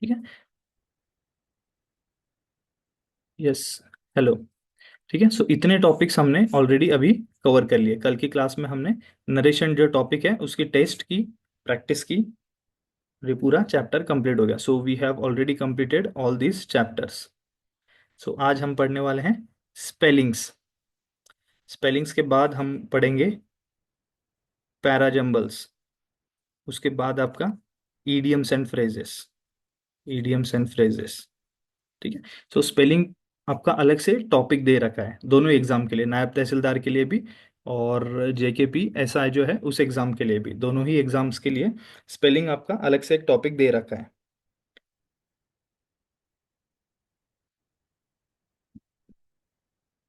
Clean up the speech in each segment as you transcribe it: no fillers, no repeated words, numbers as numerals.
ठीक है। Yes. Hello. ठीक है, सो इतने टॉपिक्स हमने ऑलरेडी अभी कवर कर लिए। कल की क्लास में हमने नरेशन जो टॉपिक है उसकी टेस्ट की, प्रैक्टिस की। ये पूरा चैप्टर कंप्लीट हो गया। So we have already completed all these chapters. So आज हम पढ़ने वाले हैं स्पेलिंग्स। स्पेलिंग्स के बाद हम पढ़ेंगे पैराजम्बल्स। उसके बाद आपका idioms and phrases. Idioms and phrases. ठीक है। सो स्पेलिंग आपका अलग से टॉपिक दे रखा है दोनों एग्जाम के लिए, नायब तहसीलदार के लिए भी और जेकेपी एसआई जो है उस एग्जाम के लिए भी, दोनों ही एग्जाम्स के लिए स्पेलिंग आपका अलग से एक टॉपिक दे रखा है।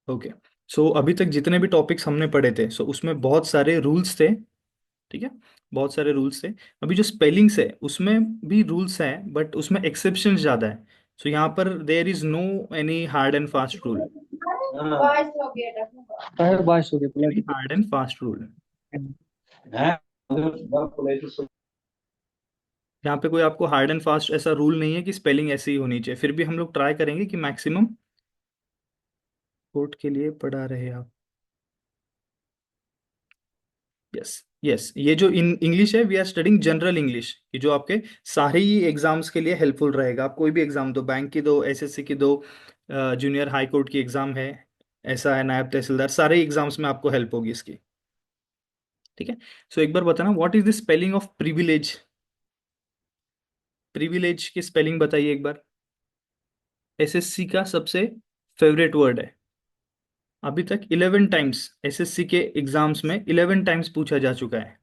ओके। सो अभी तक जितने भी टॉपिक्स हमने पढ़े थे, सो उसमें बहुत सारे रूल्स थे। ठीक है। बहुत सारे रूल्स थे। अभी जो स्पेलिंग्स है उसमें भी रूल्स हैं, बट उसमें एक्सेप्शंस ज्यादा है। सो यहाँ पर there is no any hard and fast rule. बाईस हो गया any plus. Hard and fast rule. हाँ। यहाँ पे कोई आपको हार्ड एंड फास्ट ऐसा रूल नहीं है कि स्पेलिंग ऐसी ही होनी चाहिए। फिर भी हम लोग ट्राई करेंगे कि मैक्सिमम कोर्ट के लिए पढ़ा रहे आप। यस। यस, ये जो इन इंग्लिश है, we are studying general English, कि जो आपके सारे ही एग्जाम्स के लिए हेल्पफुल रहेगा। आप कोई भी एग्जाम दो, बैंक की दो, एसएससी की दो, जूनियर हाई कोर्ट की एग्जाम है, ऐसा है नायब तहसीलदार, सारे एग्जाम्स में आपको हेल्प होगी इसकी। ठीक है। सो एक बार बताना, what is the spelling of privilege? Privilege की स्पेलिंग बताइए एक बार। एसएससी का सबसे फेवरेट वर्ड है। अभी तक 11 टाइम्स एसएससी के एग्जाम्स में 11 टाइम्स पूछा जा चुका है।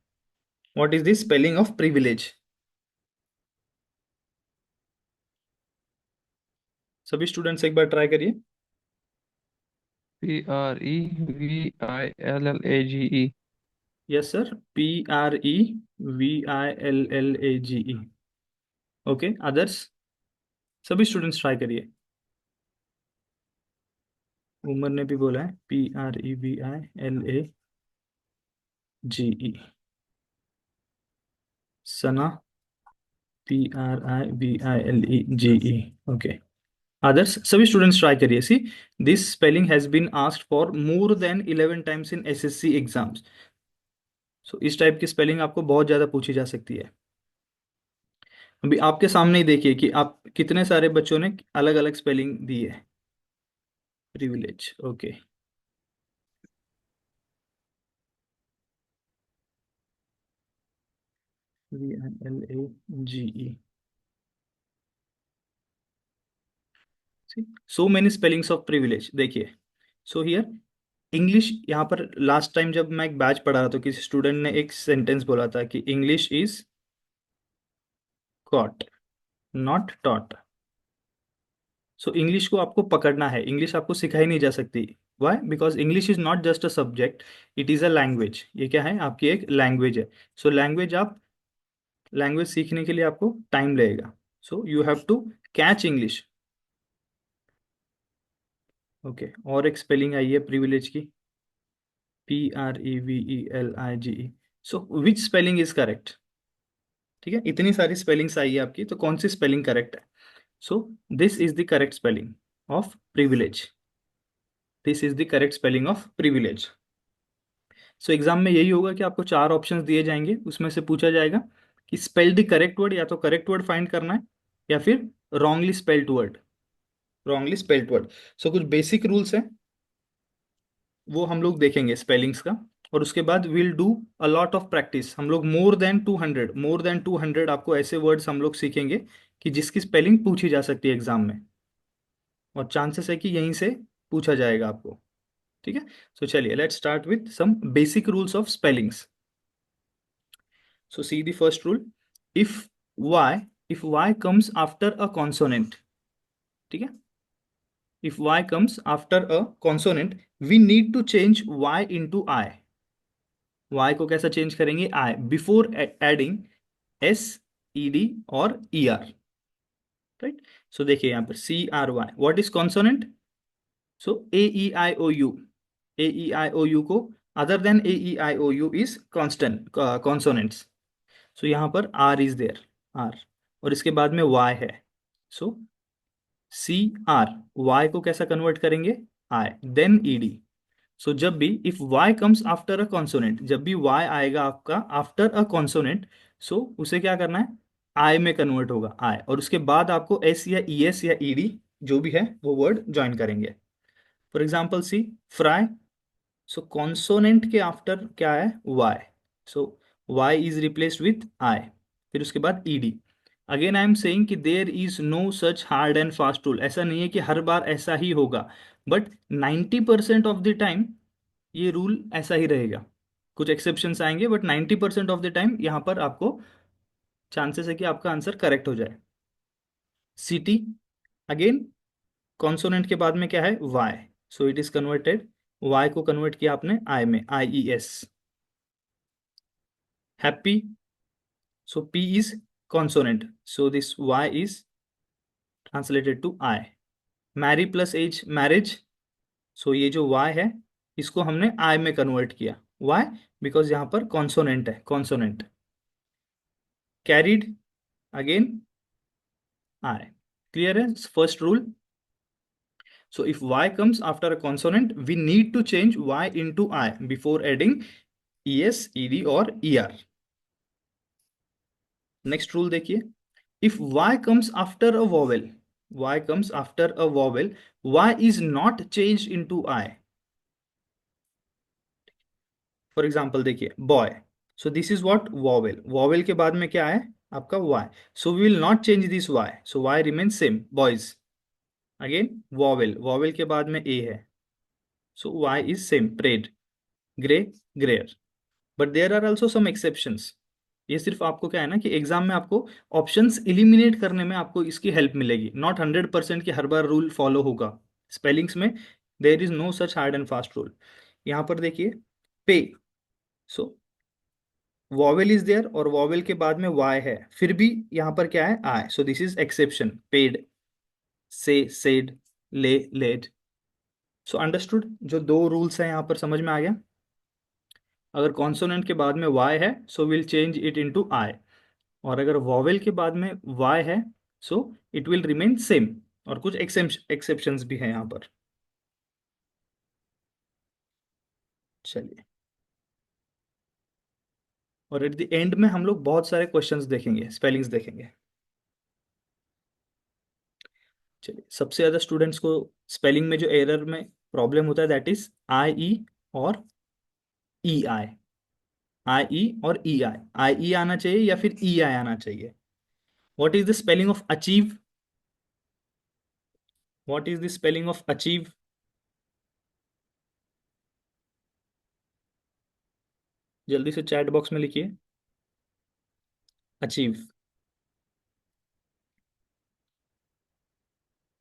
What is the spelling of privilege? सभी स्टूडेंट्स एक बार ट्राई करिए। PREVILLAGE। Yes sir, PREVILLAGE। Okay, others? सभी स्टूडेंट्स ट्राई करिए। उमर ने भी बोला है PREVILAGE। Sana PRIVILEGE। Okay, others? सभी स्टूडेंट्स ट्राई करिए। See, this spelling has been asked for more than 11 times in SSC exams. So इस टाइप की स्पेलिंग आपको बहुत ज्यादा पूछी जा सकती है। अभी आपके सामने ही देखिए कि आप कितने सारे बच्चों ने अलग अलग स्पेलिंग दी है। Privilege. Okay. VILAGE। So many spellings of privilege, देखिए। सो हियर इंग्लिश, यहाँ पर लास्ट टाइम जब मैं एक बैच पढ़ा रहा था, किसी स्टूडेंट ने एक सेंटेंस बोला था कि English is caught, not taught. So English को आपको पकड़ना है, इंग्लिश आपको सिखाई नहीं जा सकती। Why? Because English is not just a subject, it is a language. ये क्या है? आपकी एक लैंग्वेज है। सो लैंग्वेज, आप लैंग्वेज सीखने के लिए आपको टाइम लगेगा। So you have to catch English. Okay, और एक स्पेलिंग आई है प्रिविलेज की, PREVELIGE। So which spelling is correct? ठीक है, इतनी सारी स्पेलिंग्स आई है आपकी, तो कौन सी स्पेलिंग करेक्ट है? So this is the correct spelling of privilege. This is the correct spelling of privilege. So exam में यही होगा कि आपको चार ऑप्शंस दिए जाएंगे, उसमें से पूछा जाएगा कि स्पेल द करेक्ट वर्ड, या तो करेक्ट वर्ड फाइंड करना है या फिर wrongly spelled word. Wrongly spelled word. So कुछ बेसिक रूल्स हैं, वो हम लोग देखेंगे स्पेलिंग्स का। और उसके बाद will do a lot of practice. हम लोग मोर देन 200 आपको ऐसे वर्ड्स हम लोग सीखेंगे कि जिसकी स्पेलिंग पूछी जा सकती है एग्जाम में, और चांसेस है कि यहीं से पूछा जाएगा आपको। ठीक है। सो चलिए, let's start with some basic rules of spellings. So see the first rule. If y, if y comes after a consonant, ठीक है, if y comes after a consonant, we need to change y into I। y को कैसा change करेंगे? I before adding s, ed और er। Right. So देखिए यहाँ पर CRY, what is consonant? So AEIOU। AEIOU को, other than AEIOU is constant consonants. So यहाँ पर R इज देयर, R, और इसके बाद में Y है। सो सी आर, वाई को कैसा कन्वर्ट करेंगे, आई, देन ईडी। सो जब भी if y comes after a consonant, जब भी y आएगा आपका आफ्टर अ कॉन्सोनेंट, सो उसे क्या करना है, I में कन्वर्ट होगा I, और उसके बाद आपको S या ES या ED जो भी है वो वर्ड ज्वाइन करेंगे। For example see fry, so consonant के आफ्टर क्या है, y, so y is replaced with I, फिर उसके बाद ED। Again I am saying कि there is no such hard and fast rule, ऐसा नहीं है कि हर बार ऐसा ही होगा, बट 90% ऑफ द टाइम ये रूल ऐसा ही रहेगा। कुछ एक्सेप्शंस आएंगे बट 90% ऑफ द टाइम यहाँ पर आपको चांसेस है कि आपका आंसर करेक्ट हो जाए। सिटी, अगेन कॉन्सोनेंट के बाद में क्या है, Y, so it is converted, Y को कन्वर्ट किया आपने आई में, IES। Happy, so P is consonant, so this Y is translated to I. Marry plus age, marriage, so ये जो Y है इसको हमने I में कन्वर्ट किया, वाई, बिकॉज यहाँ पर कॉन्सोनेंट है, consonant. Carried, again I, clear है first rule. So if y comes after a consonant, we need to change y into I before adding ES, ED or ER. Next rule देखिए, if y comes after a vowel, y comes after a vowel, y is not changed into I. For example देखिए boy, so this is what vowel, vowel के बाद में क्या है आपका y, so we will not change this y, so y remains same, boys. Again vowel, vowel के बाद में a है, so y is same, prayed, gray, grayer. But there are also some exceptions. ये सिर्फ आपको क्या है ना कि एग्जाम में आपको ऑप्शंस इलिमिनेट करने में आपको इसकी हेल्प मिलेगी, नॉट 100% कि हर बार रूल फॉलो होगा। स्पेलिंग्स में there is no such hard and fast rule. यहाँ पर देखिए पे, सो वॉवेल इज देयर और वॉवेल के बाद में वाई है, फिर भी यहाँ पर क्या है I, so this is exception, paid, say, said, lay, laid. So understood, जो दो रूल्स हैं यहाँ पर समझ में आ गया। अगर कॉन्सोनेंट के बाद में y है so will change it into I, और अगर वॉवेल के बाद में y है so it will remain same, और कुछ एक्सेप्शंस भी हैं यहाँ पर। चलिए, और एट द एंड में हम लोग बहुत सारे क्वेश्चंस देखेंगे, स्पेलिंग्स देखेंगे। चलिए, सबसे ज्यादा स्टूडेंट्स को स्पेलिंग में जो एरर में प्रॉब्लम होता है दैट इज IE और EI, IE और EI, IE आना चाहिए या फिर EI आना चाहिए। What is the spelling of achieve, what is the spelling of achieve, जल्दी से चैट बॉक्स में लिखिए, achieve,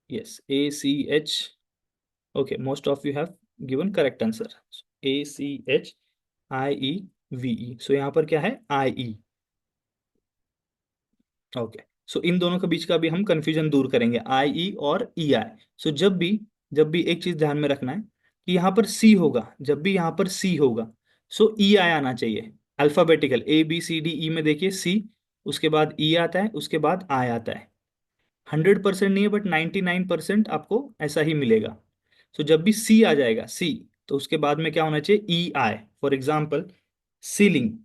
yes, ACH, okay, most of you have given correct answer, so, ACHIEVE, so यहाँ पर क्या है IE, ओके। सो इन दोनों के बीच का भी हम कंफ्यूजन दूर करेंगे, IE और EI। सो जब भी एक चीज ध्यान में रखना है कि यहाँ पर C होगा, जब भी यहाँ पर C होगा सो EI आना चाहिए, अल्फाबेटिकल ABCDE में देखिए C, उसके बाद E आता है, उसके बाद I आता है। 100% नहीं है बट 99% आपको ऐसा ही मिलेगा। सो जब भी सी आ जाएगा, सी, तो उसके बाद में क्या होना चाहिए, EI। For example ceiling,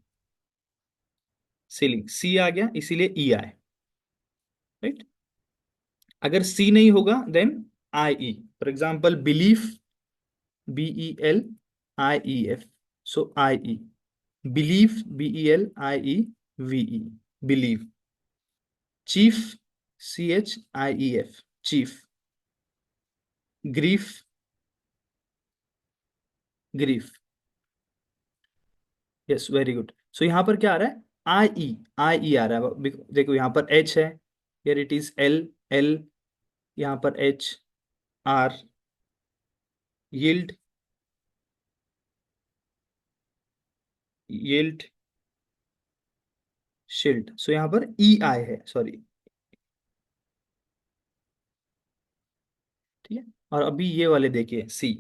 ceiling C आ गया इसीलिए EI, राइट। अगर सी नहीं होगा then IE। For example belief, BELIEF, so IE। Belief, BELIEVE, believe. Chief, CHIEF, chief. Grief, grief, yes, very good. So यहाँ पर क्या आ रहा है, आई ई आ रहा है, देखो यहाँ पर H है, here it is L, L, यहाँ पर H, R, yield, yield, shield, so यहाँ पर EI है, सॉरी, ठीक है। और अभी ये वाले देखिए C,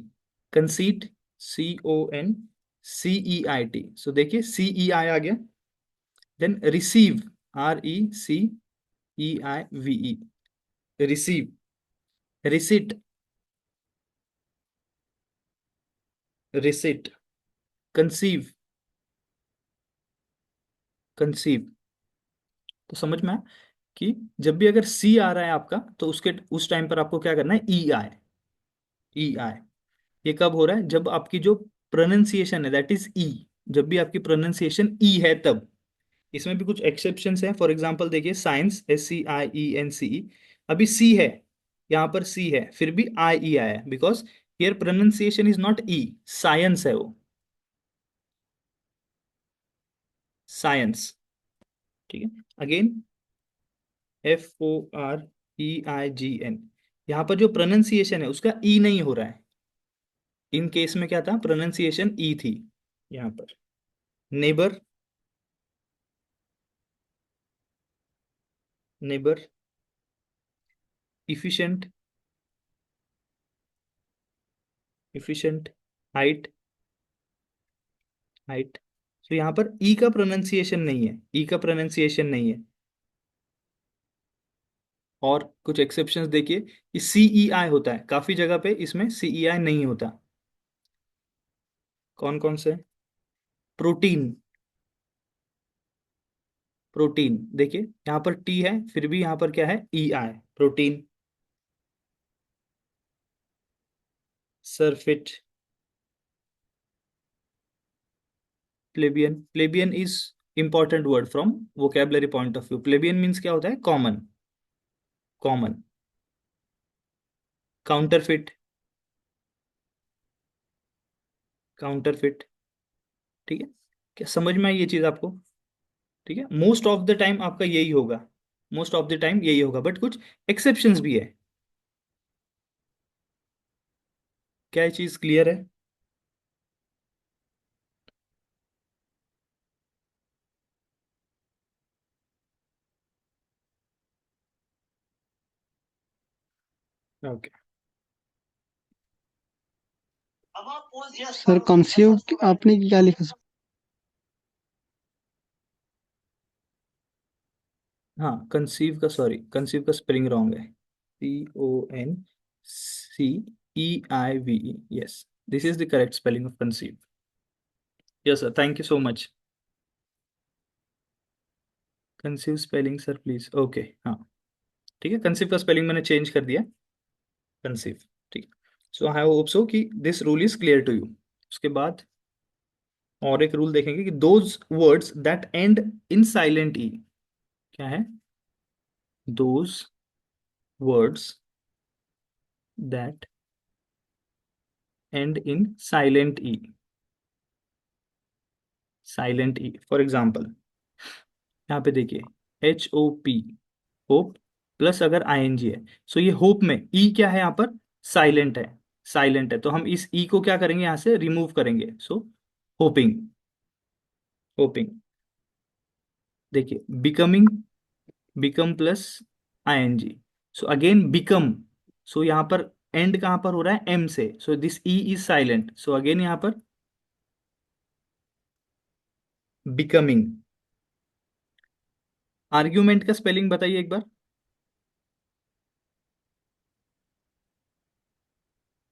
कंसीट, CONCEIT, सो देखिए CEI आ गया। Then receive, RECEIVE, receive, receipt, receipt, conceive, conceive. तो समझ में आया कि जब भी अगर सी आ रहा है आपका, तो उसके उस टाइम पर आपको क्या करना है, ई आए, ई आए। ये कब हो रहा है, जब आपकी जो प्रोनाउंसिएशन है दैट इज ई, जब भी आपकी प्रोनाउंसिएशन ई है तब। इसमें भी कुछ एक्सेप्शंस हैं, फॉर एग्जांपल देखिए साइंस, SCIENCE, अभी सी है, यहाँ पर सी है, फिर भी IE आया है, because here pronunciation is not E, science है वो, साइंस। ठीक है, अगेन FOREIGN, यहाँ पर जो प्रोनाउंसिएशन है उसका ई नहीं हो रहा है। इन केस में क्या था, प्रोनाउंसिएशन ई थी यहाँ पर। Neighbour, neighbour, efficient, efficient, height, height. तो यहाँ पर ई का प्रोनाउंसिएशन नहीं है, ई का प्रोनाउंसिएशन नहीं है। और कुछ एक्सेप्शंस देखिए कि CEI होता है, काफी जगह पे इसमें CEI नहीं होता। कौन कौन से, प्रोटीन, प्रोटीन देखिए यहाँ पर टी है, फिर भी यहाँ पर क्या है, EI, protein. Surfeit, plebeian, plebeian is important word from vocabulary point of view. Plebeian means क्या होता है, कॉमन, कॉमन। Counterfeit, counterfeit. ठीक है, क्या समझ में आई ये चीज आपको? ठीक है, मोस्ट ऑफ द टाइम आपका यही होगा, मोस्ट ऑफ द टाइम यही होगा, बट कुछ एक्सेप्शंस भी है। क्या ये चीज क्लियर है? ओके। सर कंसीव आपने क्या लिखा सर? हाँ, कंसीव का, सॉरी, कंसीव का स्पेलिंग रॉन्ग है, CONCEIVE, yes, this is the correct spelling of conceive. Yes sir, thank you so much. Conceive spelling sir please, okay, हाँ। ठीक है, कंसीव का स्पेलिंग मैंने चेंज कर दिया, कंसीव। ठीक है, सो आई होप सो कि this rule is clear to you. उसके बाद और एक रूल देखेंगे कि those words that end in silent E, क्या है, those words that end in silent E, silent E. For example यहाँ पे देखिए, HOP, होप, प्लस अगर ING है, सो ये होप में ई क्या है यहाँ पर, साइलेंट है, साइलेंट है, तो हम इस ई को क्या करेंगे, यहाँ से रिमूव करेंगे, सो होपिंग, होपिंग। देखिए becoming, become plus ING, so again become, so यहाँ पर एंड कहाँ पर हो रहा है, M से, so this E is silent, so again यहाँ पर बिकमिंग। आर्ग्यूमेंट का स्पेलिंग बताइए एक बार,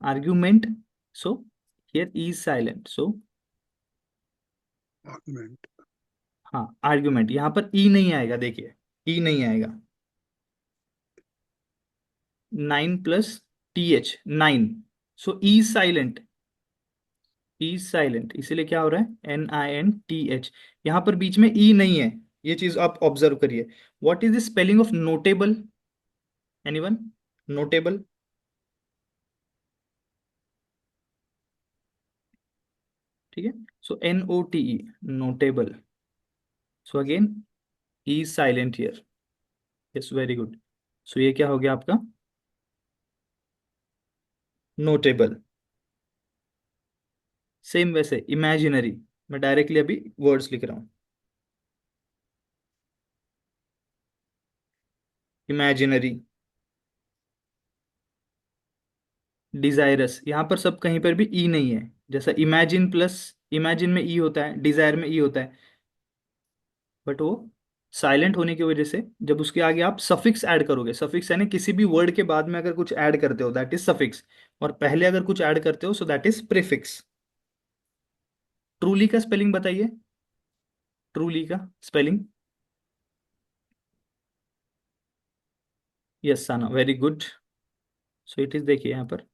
argument, so here E is silent, so document. हाँ, आर्ग्यूमेंट, यहाँ पर ई नहीं आएगा, देखिए ई नहीं आएगा। 9 + TH, 9, सो ई साइलेंट, ई साइलेंट, इसीलिए क्या हो रहा है, NINTH, यहाँ पर बीच में ई नहीं है। ये चीज आप ऑब्जर्व करिए। What is the spelling of notable, anyone, notable? ठीक है, so NOTE, notable, so again E silent here, yes, very good. So ये क्या हो गया आपका, नोटेबल। सेम वैसे इमेजिनरी, मैं डायरेक्टली अभी वर्ड्स लिख रहा हूँ, इमेजिनरी। डिजायरस, यहाँ पर सब कहीं पर भी ई नहीं है, जैसा इमेजिन प्लस, इमेजिन में ई होता है, डिजायर में ई होता है, बट वो साइलेंट होने की वजह से जब उसके आगे आप सफिक्स ऐड करोगे, सफिक्स यानी किसी भी वर्ड के बाद में अगर कुछ ऐड करते हो दैट इज सफिक्स, और पहले अगर कुछ ऐड करते हो so that is prefix. Truly का स्पेलिंग बताइए, ट्रूली का spelling. Yes Sana, very good. So it is, देखिए यहाँ पर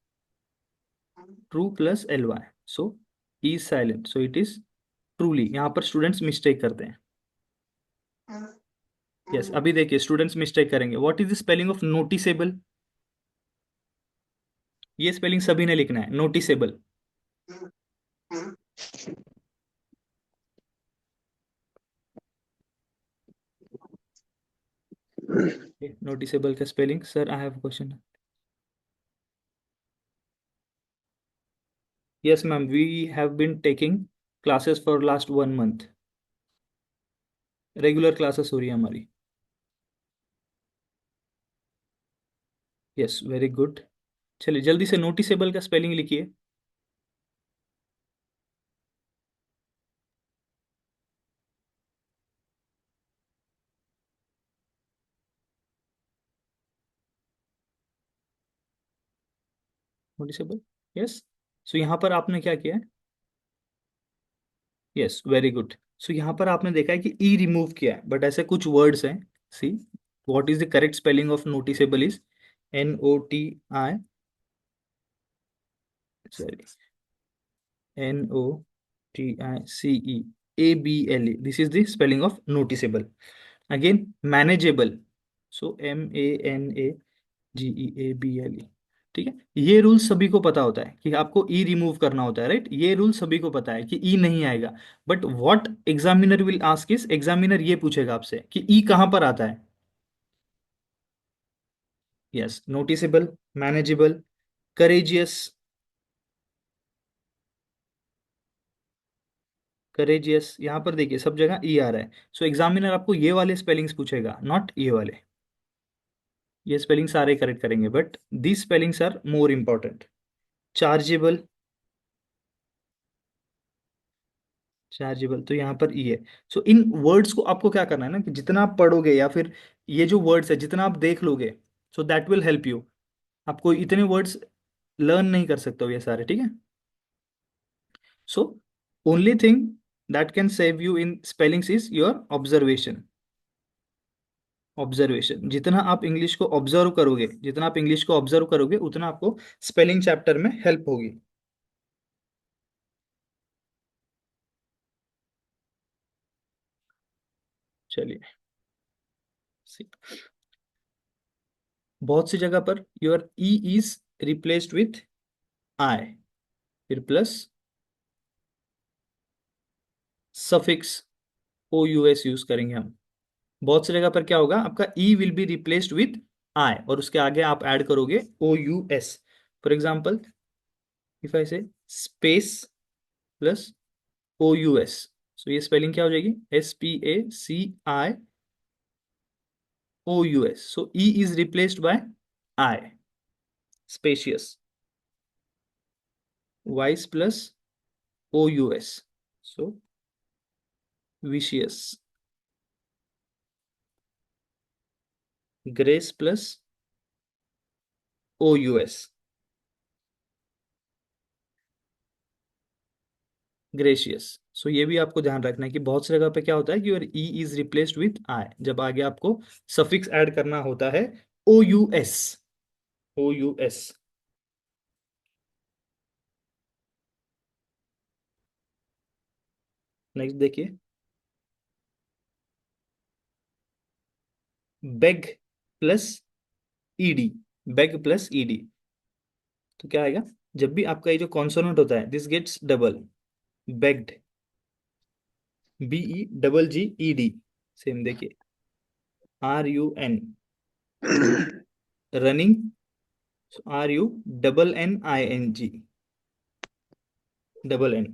true plus L Y, so E silent, so it is truly. यहाँ पर स्टूडेंट्स मिस्टेक करते हैं। यस, अभी देखिए स्टूडेंट्स मिस्टेक करेंगे। What is the spelling of noticeable? ये स्पेलिंग सभी ने लिखना है, नोटिसेबल। नोटिसेबल का spelling, sir I have question. Yes ma'am, we have been taking classes for last 1 month, regular classes हो रही है हमारी। Yes, very good. चलिए जल्दी से नोटिसेबल का स्पेलिंग लिखिए। Noticeable, yes. सो यहाँ पर आपने क्या किया है? Yes, very good. सो यहाँ पर आपने देखा है कि ई रिमूव किया है, बट ऐसे कुछ वर्ड्स हैं। See, what is the correct spelling of noticeable is NOTI, sorry, NOTICEABLE, this is the spelling of noticeable. Again manageable, so MANAGEABLE। ठीक है, ये रूल सभी को पता होता है कि आपको ई रिमूव करना होता है, राइट? ये रूल सभी को पता है कि ई नहीं आएगा। But what examiner will ask is, examiner ये पूछेगा आपसे कि ई कहां पर आता है। Yes, noticeable, manageable, courageous, courageous, यहां पर देखिए सब जगह ई आ रहा है। सो एग्जामिनर आपको ये वाले स्पेलिंग्स पूछेगा, नॉट ये वाले। ये स्पेलिंग सारे करेक्ट करेंगे but these spellings are more important. Chargeable, chargeable तो यहाँ पर ई है। सो इन वर्ड्स को आपको क्या करना है ना, कि जितना आप पढ़ोगे या फिर ये जो वर्ड्स है जितना आप देख लोगे, so that will help you. आपको इतने वर्ड्स लर्न नहीं कर सकते हो ये सारे, ठीक है? So only thing that can save you in spellings is your observation. Observation, जितना आप इंग्लिश को ऑब्जर्व करोगे, जितना आप इंग्लिश को ऑब्जर्व करोगे उतना आपको स्पेलिंग चैप्टर में हेल्प होगी। चलिए, बहुत सी जगह per your E is replaced with आई, फिर प्लस सफिक्स OUS यूज करेंगे हम। बहुत सी जगह पर क्या होगा, आपका E will be replaced with I और उसके आगे आप ऐड करोगे OUS। For example, if I say space plus OUS, सो ये स्पेलिंग क्या हो जाएगी? SPACIOUS, so E is replaced by I. Spacious, vice plus OUS, so vicious. Grace plus OUS, gracious. So ये भी आपको ध्यान रखना है कि बहुत सी जगह पे क्या होता है कि your E is replaced with आई, जब आगे आपको सफिक्स ऐड करना होता है OUS। OUS। नेक्स्ट देखिए, beg plus ED, beg plus ED, तो क्या आएगा? जब भी आपका ये जो कॉन्सोनेंट होता है this gets double, begged, BEGGED। Same देखिए, RUN, running, RUNNING, double N।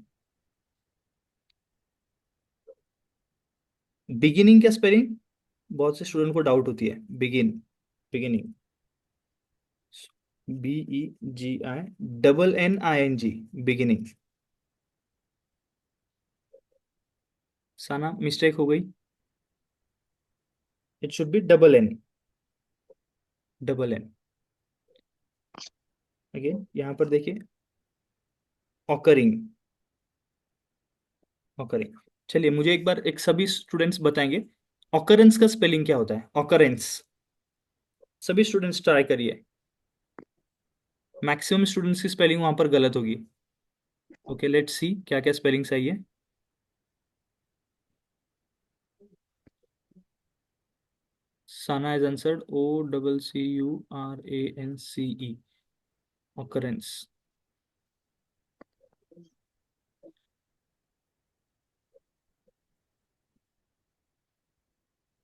Beginning का स्पेलिंग बहुत से स्टूडेंट को डाउट होती है, begin, beginning, BEGI beginning. Sana mistake हो गई। It should be double N, double N. Again यहाँ पर देखिए, ऑकरिंग, ऑकरिंग। चलिए मुझे एक बार एक सभी स्टूडेंट्स बताएंगे ऑकरेंस का स्पेलिंग क्या होता है, ऑकरेंस। सभी स्टूडेंट्स ट्राई करिए, मैक्सिमम स्टूडेंट्स की स्पेलिंग वहां पर गलत होगी। ओके लेट्स सी क्या क्या स्पेलिंग सही है। Sana has answered OCCURANCE, occurrence.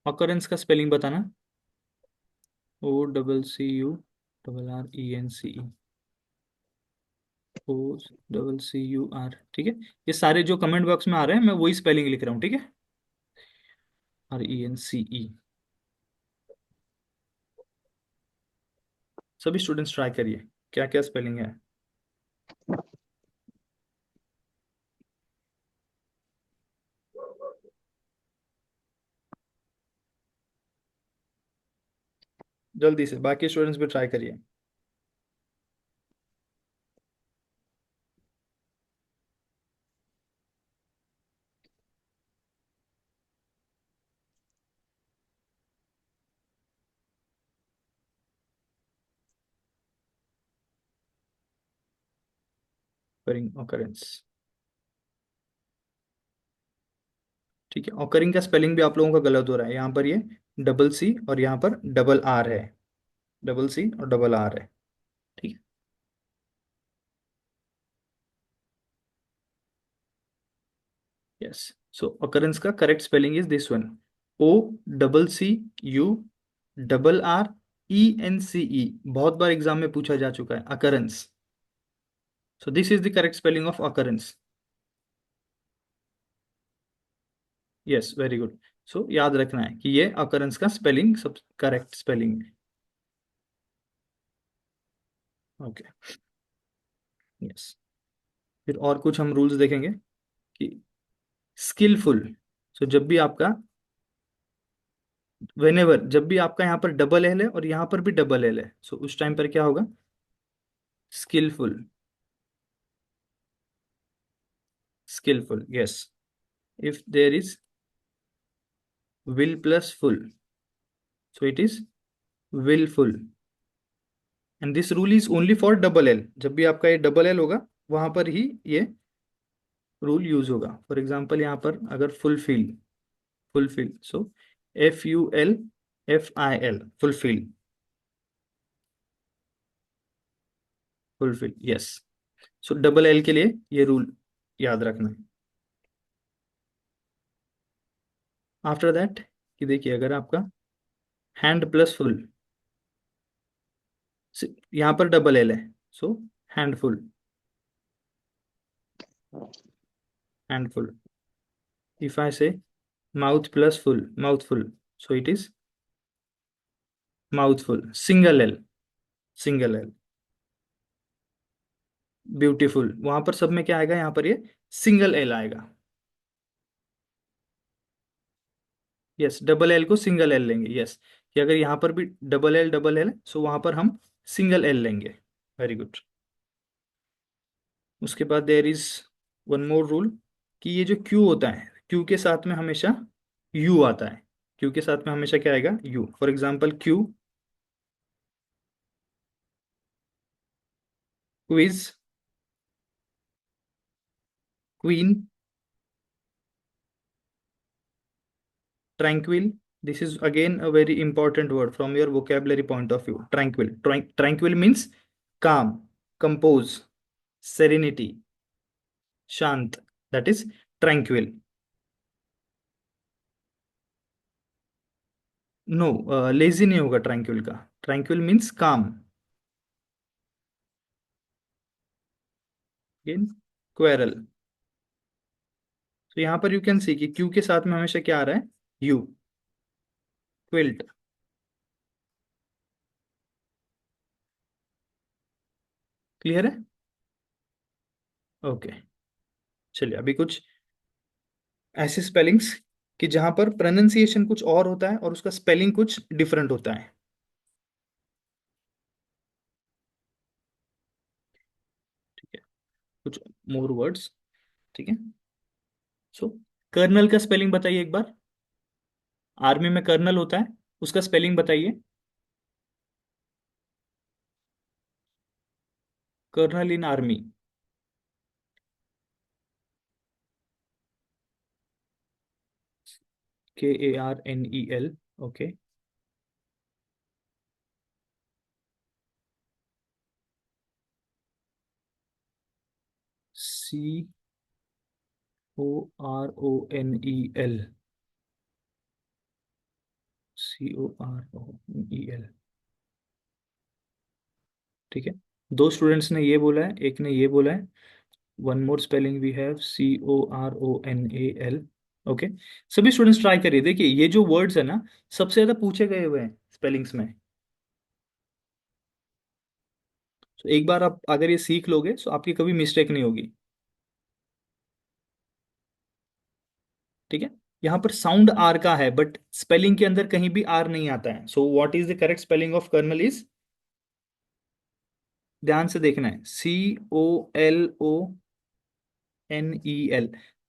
Occurrence का स्पेलिंग बताना, OCCURRENCE, OCCUR। ठीक है, ये सारे जो कमेंट बॉक्स में आ रहे हैं मैं वही स्पेलिंग लिख रहा हूँ, ठीक है। RENCE। सभी स्टूडेंट्स ट्राई करिए क्या क्या स्पेलिंग है। जल्दी से बाकी स्टूडेंट्स भी ट्राई करिए। Occurring, occurrence. ठीक है, ऑकरिंग का स्पेलिंग भी आप लोगों का गलत हो रहा है, यहाँ पर ये डबल सी और यहाँ पर डबल आर है, डबल सी और डबल आर है। ठीक है, यस। सो ऑकरेंस का correct spelling is this one, OCCURRENCE। बहुत बार एग्जाम में पूछा जा चुका है occurrence. So this is the correct spelling of occurrence. Yes very good. So याद रखना है कि ये अकरेंस का स्पेलिंग सब करेक्ट स्पेलिंग है। Okay, yes. फिर और कुछ हम रूल्स देखेंगे कि स्किलफुल। सो जब भी आपका, वेनेवर, जब भी आपका यहाँ पर डबल एल है और यहाँ पर भी डबल एल है, सो उस टाइम पर क्या होगा, skilful, skilful, yes. If there is will plus full, so it is wilful. And this rule is only for double L, जब भी आपका ये डबल एल होगा वहां पर ही ये रूल यूज होगा। फॉर एग्जाम्पल यहाँ पर अगर फुलफिल, फुलफिल, सो FULFIL, फुलफिल, फुलफिल, यस। सो डबल एल के लिए ये रूल याद रखना है। आफ्टर दैट कि देखिए अगर आपका हैंड प्लस फुल, यहाँ पर डबल एल है, सो हैंडफुल, हैंडफुल। इफ आई से mouth plus full, mouthful, so it is mouthful, single L, single L. Beautiful, वहां पर सब में क्या आएगा, यहाँ पर ये सिंगल एल आएगा। यस, डबल एल को सिंगल एल लेंगे, यस। कि अगर यहाँ पर भी डबल एल है सो वहां पर हम सिंगल एल लेंगे। Very good. उसके बाद there is one more rule कि ये जो क्यू होता है, क्यू के साथ में हमेशा यू आता है। क्यू के साथ में हमेशा क्या आएगा, you. For example Q, quiz, queen, tranquil. This is again a very important word from your vocabulary point of view. Tranquil. Tranquil means calm, compose, serenity, shant. That is tranquil. No, lazy नहीं होगा tranquil का. Tranquil means calm. Again, quarrel. तो यहाँ पर you can सी कि Q के साथ में हमेशा क्या आ रहा है, यू। क्विल्ट, क्लियर है। ओके, चलिए अभी कुछ ऐसे स्पेलिंग्स कि जहां पर प्रोनाउंसिएशन कुछ और होता है और उसका स्पेलिंग कुछ डिफरेंट होता है। ठीक है, कुछ मोर वर्ड्स। ठीक है, सो कर्नल का स्पेलिंग बताइए एक बार। आर्मी में कर्नल होता है, उसका स्पेलिंग बताइए। Colonel in army. KARNEL। Okay. CORONEL। CORONEL। ठीक है, दो स्टूडेंट्स ने ये बोला है, एक ने ये बोला है। One more spelling we have CORONAL। Okay, सभी स्टूडेंट्स ट्राई करिए। देखिए ये जो वर्ड्स है ना, सबसे ज्यादा पूछे गए हुए हैं स्पेलिंग्स में। तो एक बार आप अगर ये सीख लोगे तो आपकी कभी मिस्टेक नहीं होगी। ठीक है, यहाँ पर साउंड आर का है बट स्पेलिंग के अंदर कहीं भी आर नहीं आता है। So what is the correct spelling of colonel is, ध्यान से देखना है, COLONEL।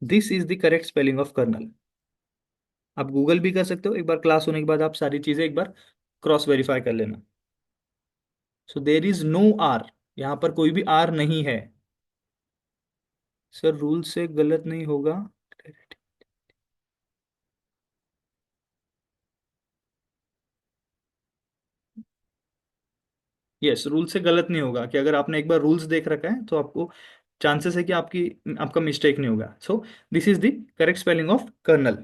This is the correct spelling of colonel. आप गूगल भी कर सकते हो, एक बार क्लास होने के बाद आप सारी चीजें एक बार क्रॉस वेरीफाई कर लेना। सो देर इज नो आर, यहाँ पर कोई भी आर नहीं है। सर रूल से गलत नहीं होगा। यस, रूल से गलत नहीं होगा कि अगर आपने एक बार रूल्स देख रखा है तो आपको चांसेस है कि आपका मिस्टेक नहीं होगा। So this is the correct spelling of colonel.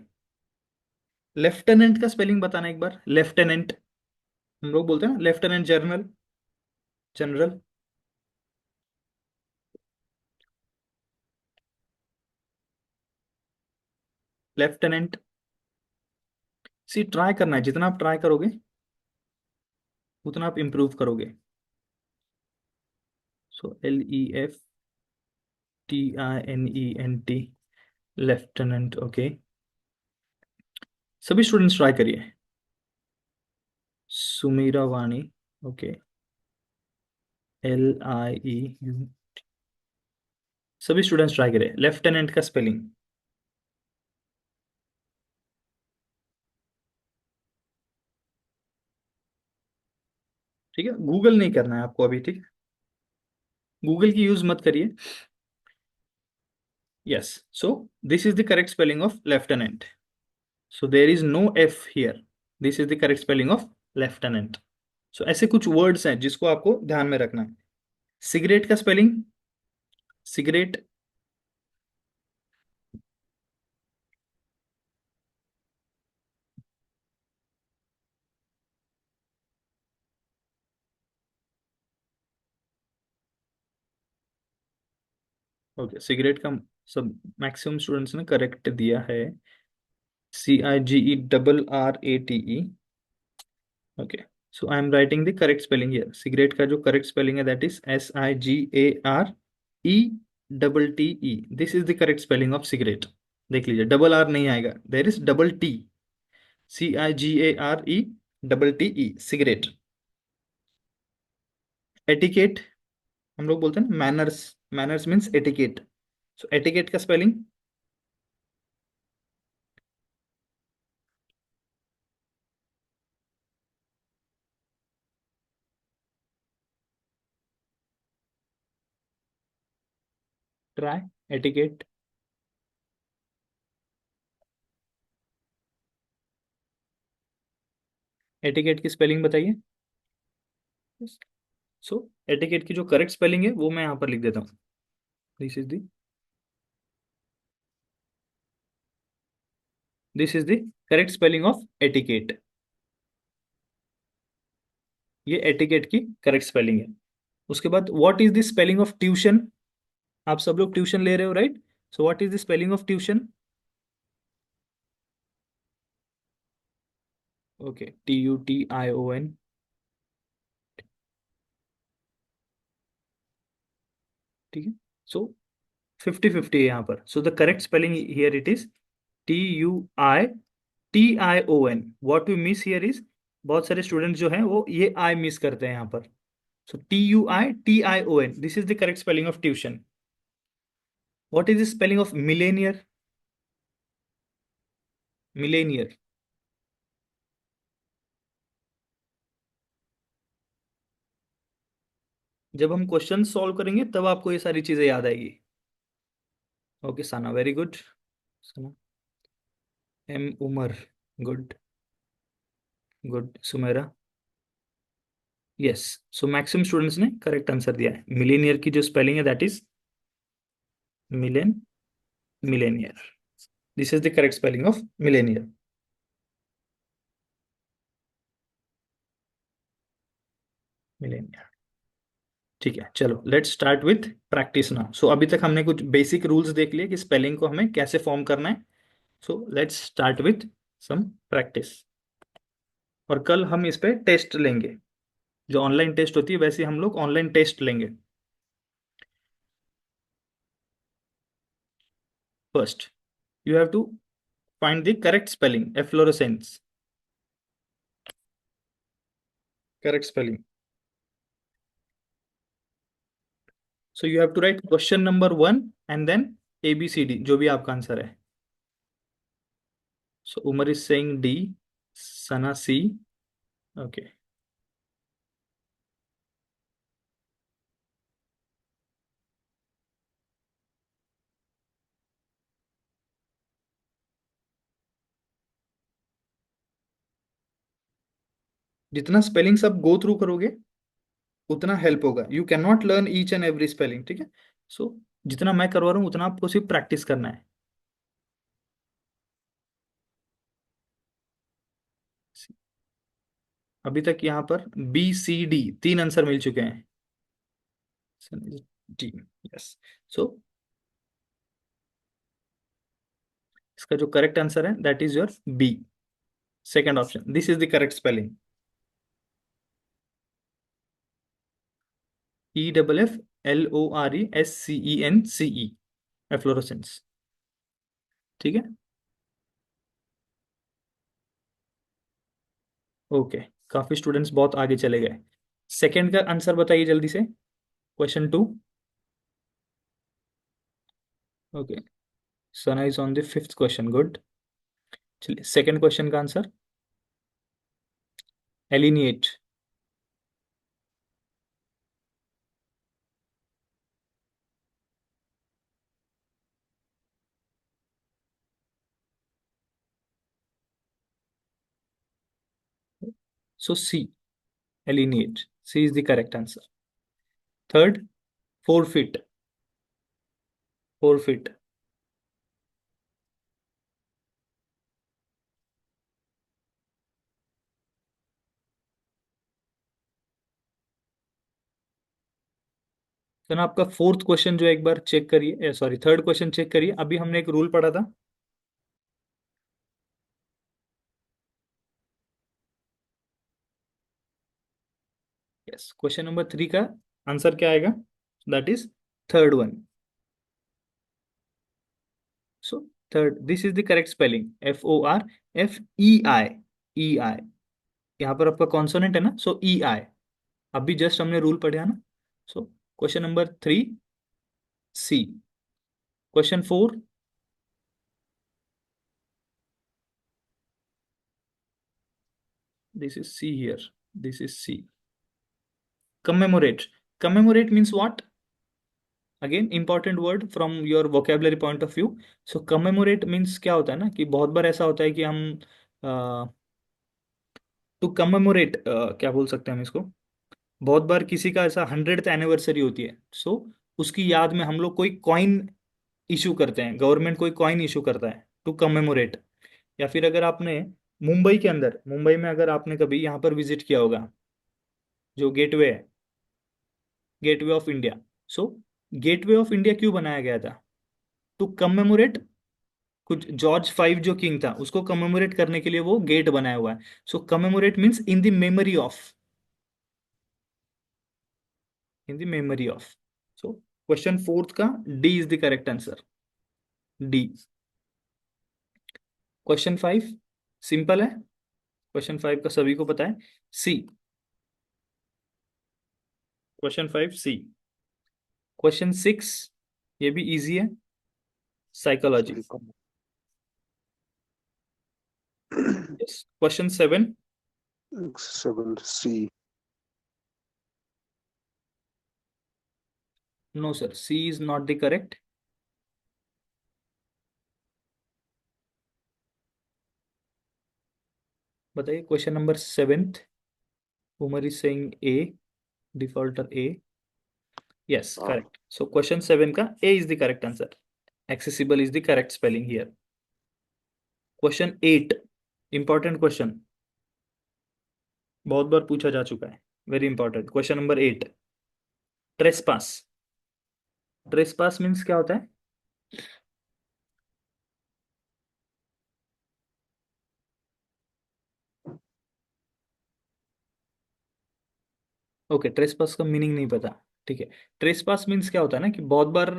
Lieutenant का स्पेलिंग बताना एक बार। लेफ्टिनेंट, हम लोग बोलते हैं ना लेफ्टिनेंट जनरल, जनरल। लेफ्टिनेंट। सी ट्राई करना है, जितना आप ट्राई करोगे उतना आप इंप्रूव करोगे। So LEFTINENT, lieutenant. ओके, सभी स्टूडेंट्स ट्राई करिए। सुमीरा वाणी। Okay, LIEU। सभी स्टूडेंट्स ट्राई करिए लेफ्टिनेंट का स्पेलिंग। ठीक है, गूगल नहीं करना है आपको अभी। ठीक, गूगल की यूज मत करिए। Yes, so this is the correct spelling of lieutenant. So there is no F here. This is the correct spelling of lieutenant. So ऐसे कुछ वर्ड्स हैं जिसको आपको ध्यान में रखना है। सिगरेट का स्पेलिंग, सिगरेट। ओके, सिगरेट का सब मैक्सिमम स्टूडेंट्स ने करेक्ट दिया है। CIGERRATE। Okay, so I am writing the correct spelling here. Cigarette का जो करेक्ट स्पेलिंग है that is SIGARE this is the correct spelling of cigarette. देख लीजिए, डबल आर नहीं आएगा, there is double T. CIGARE cigarette. Etiquette, हम लोग बोलते हैं ना मैनर्स, मैनर्स मीन्स एटिकेट। सो एटिकेट का स्पेलिंग, ट्राई एटिकेट। एटिकेट की स्पेलिंग बताइए। सो एटिकेट की जो करेक्ट स्पेलिंग है वो मैं यहाँ पर लिख देता हूँ। This is the correct spelling of etiquette. ये एटिकेट की करेक्ट स्पेलिंग है। उसके बाद what is the spelling of tuition. आप सब लोग ट्यूशन ले रहे हो right. So what is the spelling of tuition. Okay, TUTION। ठीक है, सो 50-50 है यहाँ पर। So the correct spelling here it is TUITION, what we miss here is, बहुत सारे स्टूडेंट जो हैं वो ये आई मिस करते हैं यहाँ पर. सो TUITION, this is the correct spelling of tuition. What is the spelling of millionaire? Millionaire. जब हम क्वेश्चन सॉल्व करेंगे तब आपको ये सारी चीजें याद आएगी. Okay Sana, very good. Sana. M Umar. Good. Good Sumaira. Yes. So maximum students ने करेक्ट आंसर दिया है. मिलेनियर की जो स्पेलिंग है that is million millionaire. This is the correct spelling of millionaire. Millionaire. ठीक है, चलो let's start with practice now. So अभी तक हमने कुछ बेसिक रूल्स देख लिए कि स्पेलिंग को हमें कैसे फॉर्म करना है. So let's start with some practice. और कल हम इस पे टेस्ट लेंगे. जो ऑनलाइन टेस्ट होती है वैसे हम लोग ऑनलाइन टेस्ट लेंगे. First you have to find the correct spelling. Efflorescence. Correct spelling. So you have to write question number one and then ABCD, जो भी आपका आंसर है. So Umar is saying D, Sana C. Okay. जितना spellings आप go through करोगे उतना help होगा. You can not learn each and every spelling. ठीक है. सो जितना मैं करवा रहा हूँ उतना आपको सिर्फ प्रैक्टिस करना है. अभी तक यहाँ पर BCD तीन आंसर मिल चुके हैं. डी. यस. सो इसका जो करेक्ट आंसर है that is your B. Second option, this is the correct spelling. EFFLORESCENCE. Efflorescence. ठीक है. ओके. काफी स्टूडेंट्स बहुत आगे चले गए. सेकंड का आंसर बताइए जल्दी से. Question two. Okay. Sana is on the fifth question. Good. चलिए सेकंड क्वेश्चन का आंसर. एलिनिएट. So C. एलिनिएट. C is the correct answer. Third. Forfeit. Forfeit. तो ना आपका फोर्थ क्वेश्चन जो है एक बार चेक करिए. सॉरी, थर्ड क्वेश्चन चेक करिए. अभी हमने एक रूल पढ़ा था. यस. क्वेश्चन नंबर थ्री का आंसर क्या आएगा? That is third one. So third, this is the correct spelling. FORFEI. E I. यहाँ पर आपका कॉन्सोनेंट है ना, सो EI. अभी जस्ट हमने रूल पढ़ा ना. So question number three. C. Question four. This is C here. This is C. Commemorate. Commemorate means what? Again important word from your vocabulary point of view. So commemorate means क्या होता है ना कि बहुत बार ऐसा होता है कि हम टू कमेमोरेट क्या बोल सकते हैं हम इसको. बहुत बार किसी का ऐसा 100th एनिवर्सरी होती है. सो उसकी याद में हम लोग कोई कॉइन इशू करते हैं. गवर्नमेंट कोई कॉइन इशू करता है टू कमेमोरेट. या फिर अगर आपने मुंबई के अंदर, मुंबई में अगर आपने कभी यहाँ पर विजिट किया होगा जो गेटवे है, gateway of India. So gateway of India क्यों बनाया गया था? टू कमेमोरेट कुछ जॉर्ज फाइव जो किंग था उसको कमेमोरेट करने के लिए वो गेट बनाया हुआ है. So commemorate means in the memory of. In the memory of. So question fourth का D is the correct answer. D. Question 5 simple है, क्वेश्चन 5 का सभी को पता है। सी, क्वेश्चन 5 सी। क्वेश्चन 6 ये भी इजी है, psychology. Psychology. Yes, question 7 Seven C. No sir, C is not the correct. बताइए question number 7th। Umar is saying A, defaulter A. Yes correct. So question 7 का A is the correct answer. Accessible is the correct spelling here. Question 8 important question, बहुत बार पूछा जा चुका है, very important. Question number 8, trespass. Trespass means क्या होता है? ओके, ट्रेसपास का मीनिंग नहीं पता, ठीक है। ट्रेसपास मीन्स क्या होता है ना कि बहुत बार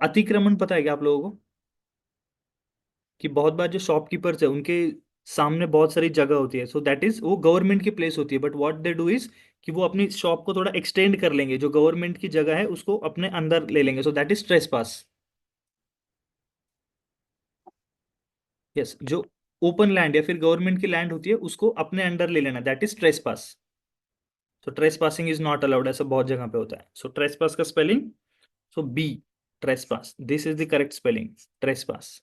अतिक्रमण, पता है क्या आप लोगों को? कि बहुत बार जो शॉपकीपर्स है उनके सामने बहुत सारी जगह होती है, सो दैट इज वो गवर्नमेंट की प्लेस होती है, but what they do is कि वो अपनी शॉप को थोड़ा एक्सटेंड कर लेंगे, जो गवर्नमेंट की जगह है उसको अपने अंदर ले लेंगे, सो दैट इज ट्रेसपास। यस, जो ओपन लैंड या फिर गवर्नमेंट की लैंड होती है उसको अपने अंडर ले लेना, that is trespass. So trespassing is not allowed, ऐसा बहुत जगह पे होता है। सो ट्रेसपास का spelling, so B, trespass, this is the correct spelling, trespass.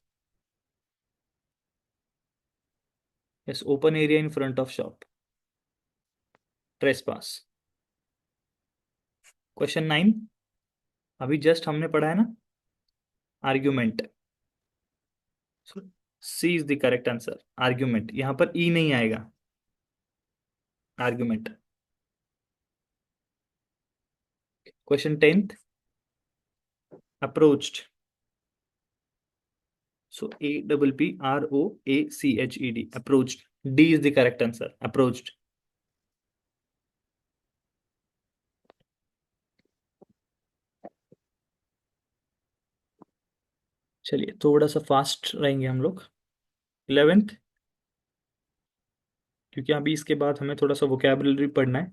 Yes, open area in front of shop, trespass. Question 9 अभी जस्ट हमने पढ़ा है ना, argument. So C is the correct answer, argument. यहां पर ई नहीं आएगा, argument. Question 10th, approached. So APPROACHED, approached. D is the correct answer, approached. चलिए थोड़ा सा फास्ट रहेंगे हम लोग। 11th, क्योंकि अभी इसके बाद हमें थोड़ा सा वोकैबुलरी पढ़ना है।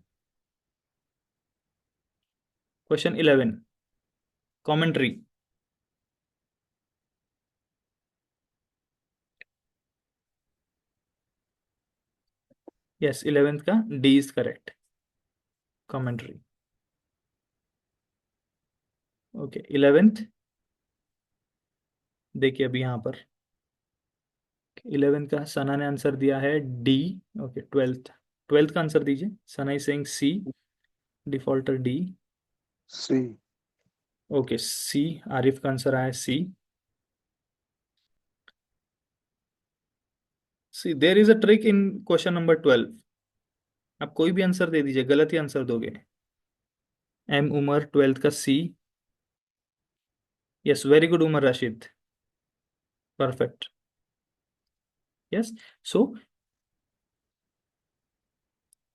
Question 11, commentary. यस, 11th का D is correct, commentary. Okay 11th, देखिए अभी यहाँ पर 11th का सना ने आंसर दिया है डी। ओके 12th, 12th का आंसर दीजिए। Sana is saying C, defaulter D. C. Okay C, आरिफ का आंसर आया C. C, there is a trick in question number 12। आप कोई भी आंसर दे दीजिए, गलत ही आंसर दोगे। एम उमर, 12th का C. Yes, very good Umar Rashid, perfect. Yes, so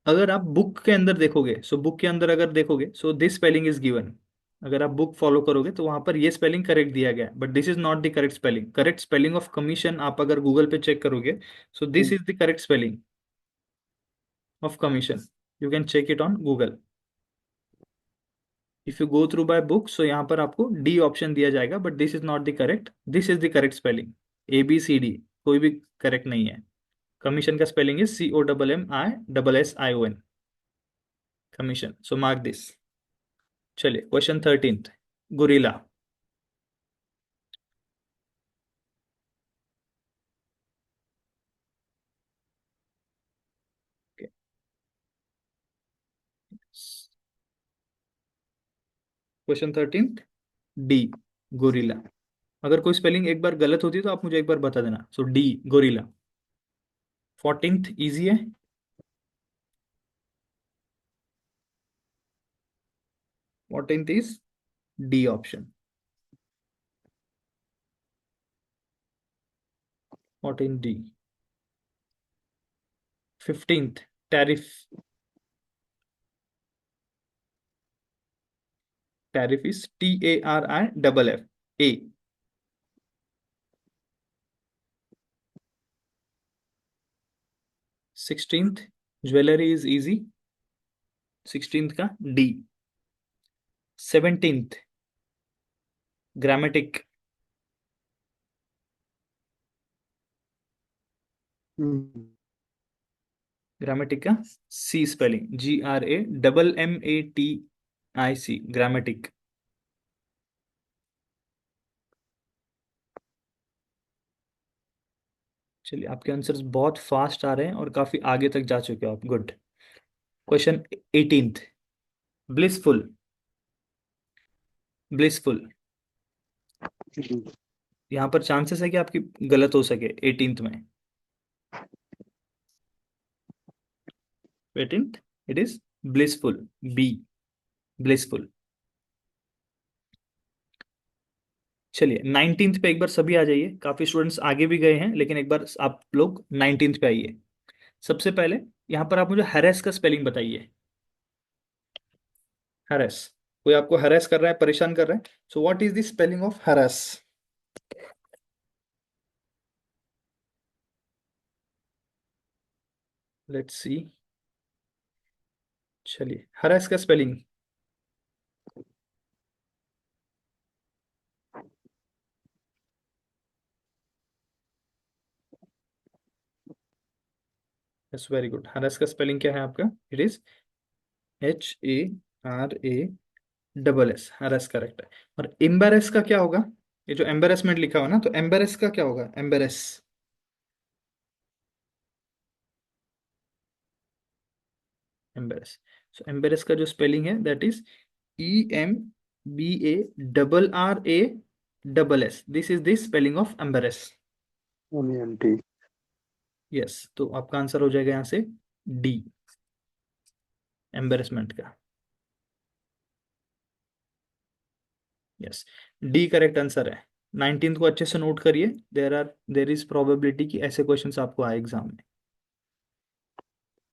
अगर आप बुक के अंदर देखोगे, सो बुक के अंदर अगर देखोगे, so this spelling is given. अगर आप बुक फॉलो करोगे तो वहां पर ये स्पेलिंग करेक्ट दिया गया है, but this is not the correct spelling. Correct spelling of commission आप अगर गूगल पे चेक करोगे, so this is the correct spelling of commission. You can check it on Google. If you go through by book, so यहाँ पर आपको D option दिया जाएगा, but this is not the correct, this is the correct spelling. ABCD कोई भी correct नहीं है। Commission का spelling is COMMISSION, commission. So mark this. चलिए question 13th, guerrilla. Question 13th, D, gorilla. अगर कोई स्पेलिंग एक बार गलत होती है तो आप मुझे एक बार बता देना। सो डी, गोरिल्ला। 14th इजी है, 14th is D option, 14 D. 15th, tariff. Tariff is TARIFF, A. 16th jewellery is easy, 16th का डी। 17th ग्रामेटिक, ग्रामेटिक का सी स्पेलिंग, GRAMMATIC, ग्रामेटिक। चलिए, आपके आंसर्स बहुत फास्ट आ रहे हैं और काफी आगे तक जा चुके हो आप, good. Question 18th, blissful, blissful, यहाँ पर चांसेस है कि आपकी गलत हो सके 18th में। 18th it is blissful, B, blissful. चलिए 19th पे एक बार सभी आ जाइए, काफी स्टूडेंट्स आगे भी गए हैं, लेकिन एक बार आप लोग 19th पे आइए। सबसे पहले यहाँ पर आप मुझे हरेस का स्पेलिंग बताइए। हरेस, कोई आपको हरेस कर रहा है, परेशान कर रहा है, so what is the spelling of harass? Let's see. चलिए, हरेस का स्पेलिंग, यस वेरी गुड। हरेस का स्पेलिंग क्या है आपका? इट इज HARASS, हरेस करेक्ट है। और एम्बेरस का क्या होगा? ये जो एम्बेरसमेंट लिखा हुआ ना, तो एम्बेरस का क्या होगा? Embarrass, embarrass. सो एम्बेरस का जो स्पेलिंग है that is EMBARRASS, this is the spelling of embarrass. MENT. Yes, तो आपका आंसर हो जाएगा यहाँ से डी, एम्बेरसमेंट का। यस, डी करेक्ट आंसर है। 19th को अच्छे से नोट करिए, देर इज प्रोबेबिलिटी कि ऐसे क्वेश्चंस आपको आए एग्जाम में।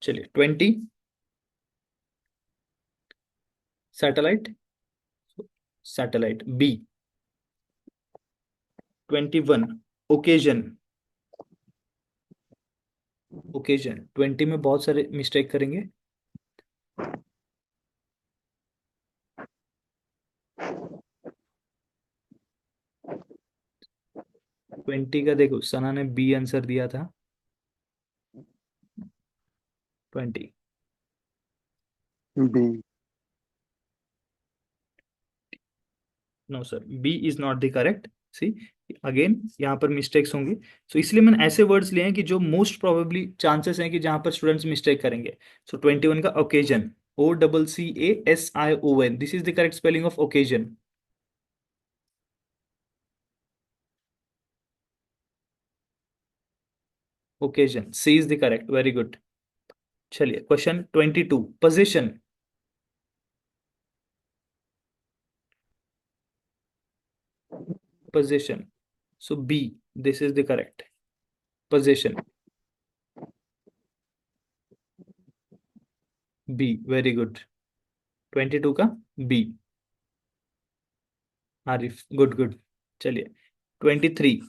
चलिए 20, satellite, satellite B. 21, occasion, occasion. 20 में बहुत सारे मिस्टेक करेंगे। 20 का देखो, सना ने बी आंसर दिया था। 20, B. No sir, B is not the correct. C, again यहाँ पर मिस्टेक्स होंगी, सो इसलिए मैंने ऐसे वर्ड्स लिए हैं कि जो मोस्ट प्रोबेबली चांसेस हैं कि जहां पर स्टूडेंट्स मिस्टेक करेंगे। सो 21 का occasion, OCCASION, this is the correct spelling of occasion. Occasion, C is the correct, very good. चलिए question 22, position, position, so B, this is the correct, position, B, very good. 22 का B, Arif, good good. चलिए 23,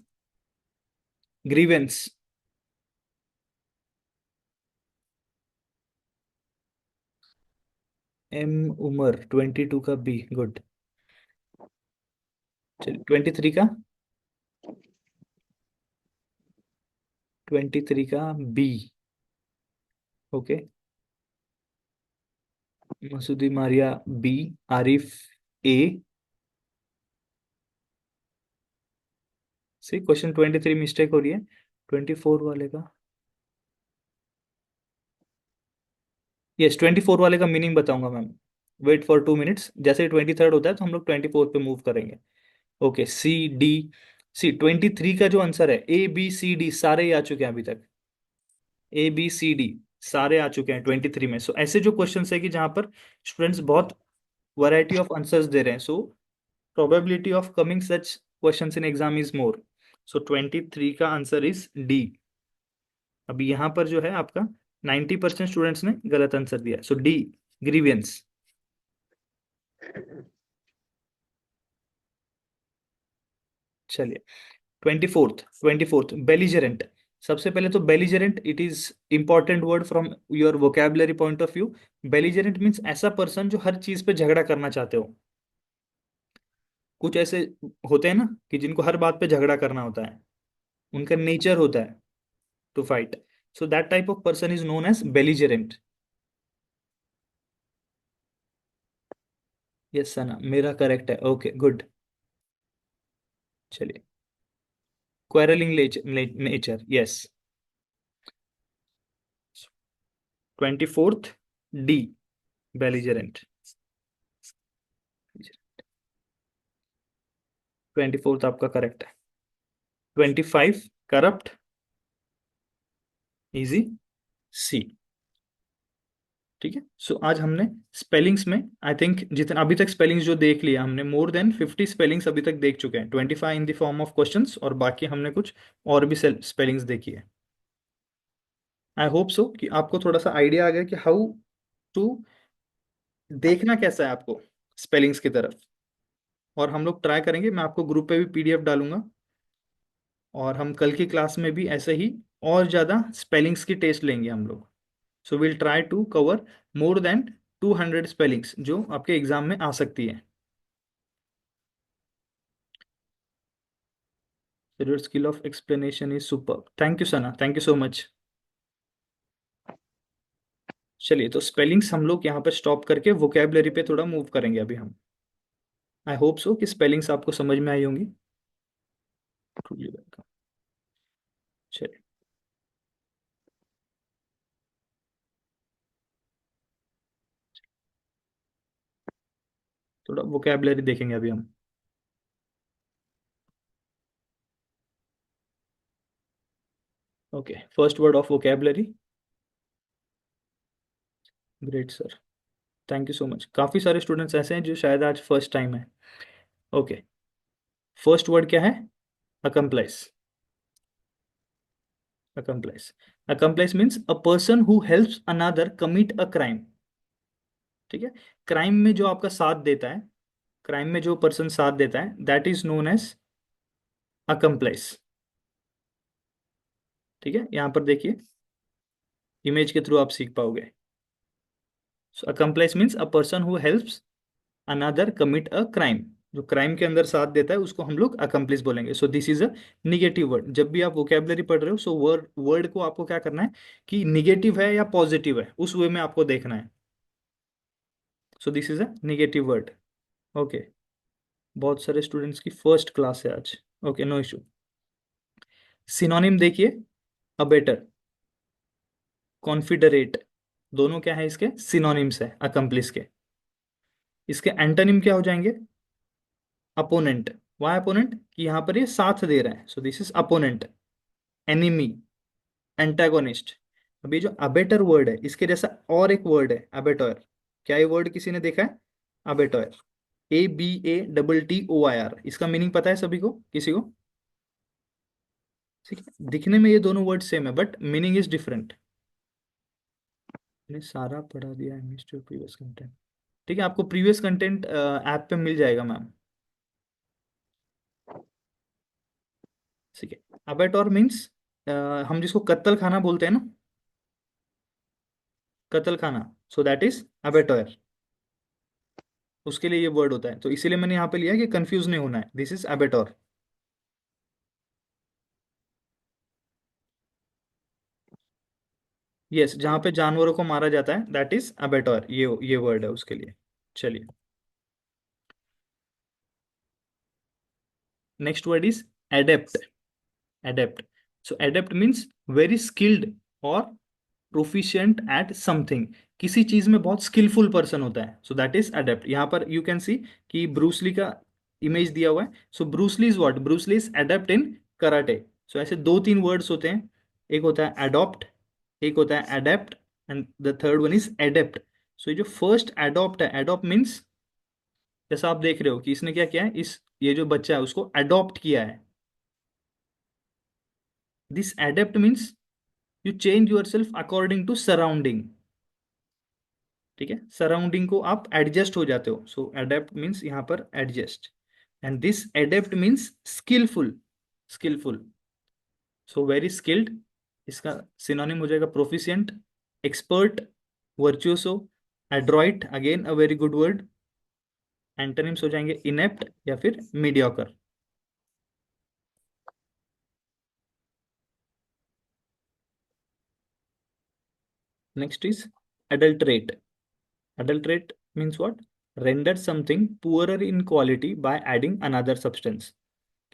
grievance, M Umar. 22 का B, good. चलिए 23 का, 23 का B, okay. Masoodi Maria B, Arif A. C, question 23 mistake हो रही है, 24 वाले का। यस, 24 वाले का मीनिंग बताऊंगा मैम, वेट फॉर 2 मिनट्स। जैसे 23rd होता है तो हम लोग 24 पे मूव करेंगे। Okay, C D। सी 23 का जो आंसर है, ABCD सारे ही आ चुके हैं अभी तक, ABCD सारे आ चुके हैं 23 में। सो ऐसे जो क्वेश्चन है कि जहां पर स्टूडेंट्स बहुत वैरायटी ऑफ आंसर्स दे रहे हैं, so probability of coming such questions in exam is more. So 23 का आंसर इज डी। अभी यहाँ पर जो है आपका 90% स्टूडेंट्स ने गलत आंसर दिया, सो डी, ग्रीवियंस। चलिए 24th, बेलिजरेंट, सबसे पहले तो belligerent, it is important word from your vocabulary point of view. Belligerent means ऐसा पर्सन जो हर चीज पे झगड़ा करना चाहते हो। कुछ ऐसे होते हैं ना कि जिनको हर बात पे झगड़ा करना होता है, उनका नेचर होता है to fight. So that type of person is known as belligerent. Yes Sana, मेरा करेक्ट है, ओके गुड। चलिए, quarrelling nature, yes. 24th, D, belligerent. 24th आपका करेक्ट है। 25, करप्ट, इजी, सी। ठीक है, सो आज हमने स्पेलिंग्स में, आई थिंक जितना अभी तक स्पेलिंग्स जो देख लिया हमने, मोर देन 50 स्पेलिंग्स अभी तक देख चुके हैं, 25 in the form of questions, और बाकी हमने कुछ और भी स्पेलिंग्स देखी है। आई होप सो कि आपको थोड़ा सा आइडिया आ गया कि हाउ टू देखना कैसा है आपको स्पेलिंग्स की तरफ। और हम लोग ट्राई करेंगे, मैं आपको ग्रुप पे भी पीडीएफ डालूंगा, और हम कल की क्लास में भी ऐसे ही और ज़्यादा स्पेलिंग्स की टेस्ट लेंगे हम लोग। So will try to cover more than 200 spellings जो आपके एग्जाम में आ सकती है। Your skill of explanation is superb. Thank you Sana, thank you so much. चलिए, तो स्पेलिंग्स हम लोग यहाँ पर स्टॉप करके वोकेबलरी पे थोड़ा मूव करेंगे अभी हम। आई होप सो कि स्पेलिंग्स आपको समझ में आई होंगी। Truly welcome. चलिए, थोड़ा वोकेबलरी देखेंगे अभी हम। Okay, first word of vocabulary. Great sir, thank you so much. काफ़ी सारे स्टूडेंट्स ऐसे हैं जो शायद आज फर्स्ट टाइम है। ओके, फर्स्ट वर्ड क्या है? Accomplice. Accomplice, accomplice means a person who helps another commit a crime. ठीक है, क्राइम में जो आपका साथ देता है, क्राइम में जो पर्सन साथ देता है, दैट इज नोन एज अकम्प्लाइज। ठीक है, यहां पर देखिए, इमेज के थ्रू आप सीख पाओगे। So accomplice means a person who helps another commit a crime. जो क्राइम के अंदर साथ देता है उसको हम लोग अकम्प्लिस बोलेंगे। सो this is a negative word. जब भी आप वोकेबलरी पढ़ रहे हो, सो वर्ड वर्ड को आपको क्या करना है कि निगेटिव है या पॉजिटिव है, उस वे में आपको देखना है। So this is a negative word. Okay, बहुत सारे स्टूडेंट्स की फर्स्ट क्लास है आज। Okay, no issue. सिनोनिम देखिए, अबेटर, कॉन्फिडरेट, दोनों क्या है इसके? सिनोनिम्स है अकम्प्लिस के। इसके एंटोनिम क्या हो जाएंगे? अपोनेंट। Why opponent? कि यहां पर ये साथ दे रहा है, so this is opponent. Enemy, antagonist. अभी जो अबेटर वर्ड है, इसके जैसा और एक वर्ड है अबेटोर। क्या ये वर्ड किसी ने देखा है? अबेटोर, ABATTOIR। इसका मीनिंग पता है सभी को, किसी को? ठीक है, दिखने में ये दोनों वर्ड सेम है बट मीनिंग इज डिफरेंट। मैंने सारा पढ़ा दिया है, मिस्टर प्रीवियस कंटेंट। ठीक है, आपको प्रीवियस कंटेंट ऐप पे मिल जाएगा मैम। ठीक है, अबेटोर मीन्स हम जिसको कत्ल खाना बोलते हैं ना, कत्ल खाना, सो दैट इज अबेटोर। उसके लिए ये वर्ड होता है, तो इसीलिए मैंने यहाँ पे लिया कि कंफ्यूज नहीं होना है, दिस इज अबेटोर। यस, जहाँ पे जानवरों को मारा जाता है, दैट इज अबेटोर, ये वर्ड है उसके लिए। चलिए, next word is adept. Adept, so adept means very skilled और प्रोफिशिएंट एट समथिंग। किसी चीज में बहुत स्किलफुल पर्सन होता है, सो दैट इज अडेप्ट। यहाँ पर यू कैन सी कि ब्रूसली का इमेज दिया हुआ है। So Bruce Lee is what? Bruce Lee is adept in karate. So ऐसे दो तीन वर्ड्स होते हैं, एक होता है अडॉप्ट, एक होता है adept, and the third one is adapt. So ये जो फर्स्ट अडॉप्ट है, अडॉप्ट मीन्स जैसा आप देख रहे हो कि इसने क्या किया है, इस ये जो बच्चा है उसको अडॉप्ट किया है। This adept means you change yourself according to surrounding. ठीक है, सराउंडिंग को आप एडजस्ट हो जाते हो, सो अडेप्ट मीन्स यहाँ पर adjust. And this adept means skilful. Skilful, so very skilled इसका सिनोनिम हो जाएगा proficient, expert, virtuoso, adroit, again a very good word. Antonyms हो जाएंगे इनेप्ट या फिर mediocre. Next is adulterate. Adulterate means what? Render something poorer in quality by adding another substance.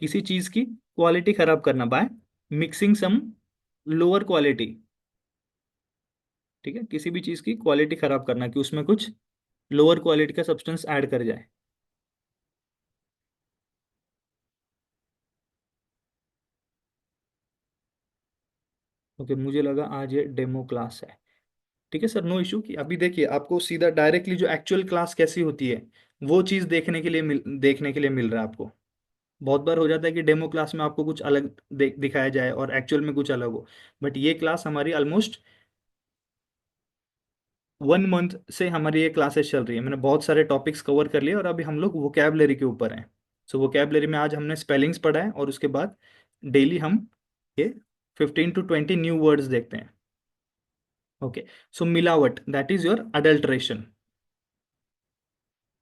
किसी चीज की क्वालिटी खराब करना by mixing some lower quality. ठीक है, किसी भी चीज की क्वालिटी खराब करना कि उसमें कुछ लोअर क्वालिटी का सब्सटेंस ऐड कर जाए। ओके, मुझे लगा आज ये डेमो क्लास है। ठीक है सर, नो इशू। कि अभी देखिए आपको सीधा डायरेक्टली जो एक्चुअल क्लास कैसी होती है वो चीज देखने के लिए मिल रहा है आपको। बहुत बार हो जाता है कि डेमो क्लास में आपको कुछ अलग दिखाया जाए और एक्चुअल में कुछ अलग हो। बट ये क्लास हमारी ऑलमोस्ट 1 मंथ से हमारी ये क्लासेस चल रही है। मैंने बहुत सारे टॉपिक्स कवर कर लिए और अभी हम लोग वोकैबलरी के ऊपर हैं। सो वोकैबलरी में आज हमने स्पेलिंग्स पढ़ा है और उसके बाद डेली हम ये 15 to 20 न्यू वर्ड्स देखते हैं। ओके, सो मिलावट that is your adulteration.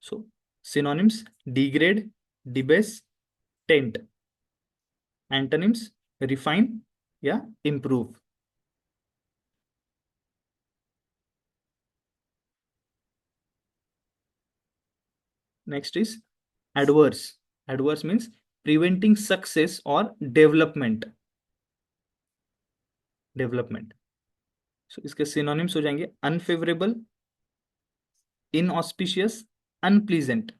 So synonyms degrade, debase, taint. Antonyms refine या improve. Next is adverse. Adverse means preventing success और डेवलपमेंट। डेवलपमेंट। सो इसके सिनोनिम्स हो जाएंगे unfavourable, inauspicious, unpleasant.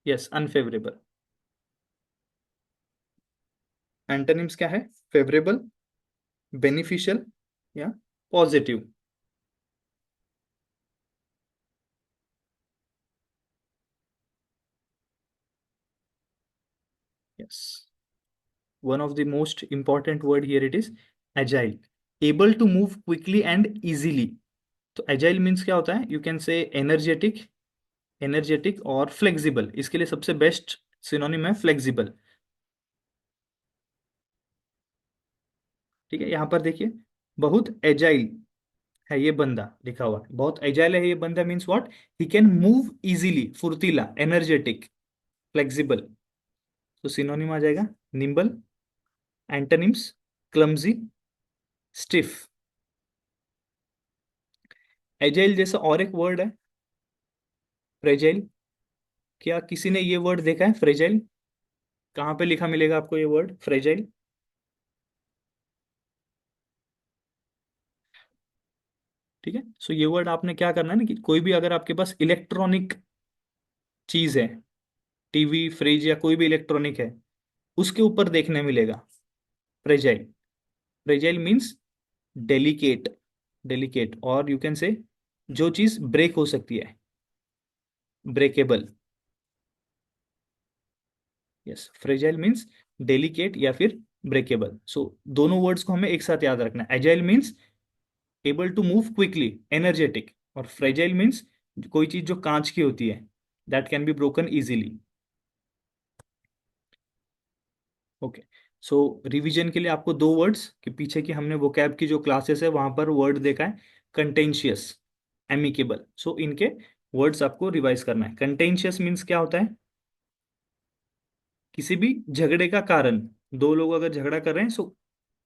Yes, unfavourable. Antonyms क्या है? Favourable, beneficial या positive. Yes, one of the most important word here it is agile. Able to move quickly and easily. तो agile means क्या होता है? You can say energetic और flexible। इसके लिए सबसे बेस्ट सिनोनिम है flexible। ठीक है, यहाँ पर देखिए बहुत एजाइल है ये बंदा लिखा हुआ है। बहुत एजाइल है ये बंदा means what? He can move easily, फुर्तीला, एनर्जेटिक, फ्लेक्सिबल। तो सिनोनिम आ जाएगा nimble. Antonyms clumsy, stiff. Agile जैसा और एक वर्ड है फ्रेजाइल। क्या किसी ने ये वर्ड देखा है फ्रेजाइल? कहाँ पे लिखा मिलेगा आपको ये वर्ड फ्रेजाइल? ठीक है, सो ये वर्ड आपने क्या करना है ना कि कोई भी अगर आपके पास इलेक्ट्रॉनिक चीज है, टीवी, फ्रिज या कोई भी इलेक्ट्रॉनिक है, उसके ऊपर देखने मिलेगा fragile. Fragile means delicate. Delicate और यू कैन से जो चीज ब्रेक हो सकती है, breakable. Yes, fragile means delicate या फिर ब्रेकेबल। सो दोनों वर्ड्स को हमें एक साथ याद रखना है। Agile means able to move quickly, energetic. और फ्रेजाइल मीन्स कोई चीज जो कांच की होती है, that can be broken easily. Okay, so revision के लिए आपको दो वर्ड्स कि पीछे की हमने वोकैब की जो क्लासेस है वहां पर वर्ड देखा है कंटेंशियस, एमिकेबल। सो इनके वर्ड्स आपको रिवाइज करना है। कंटेंशियस मीन्स क्या होता है? किसी भी झगड़े का कारण, दो लोग अगर झगड़ा कर रहे हैं सो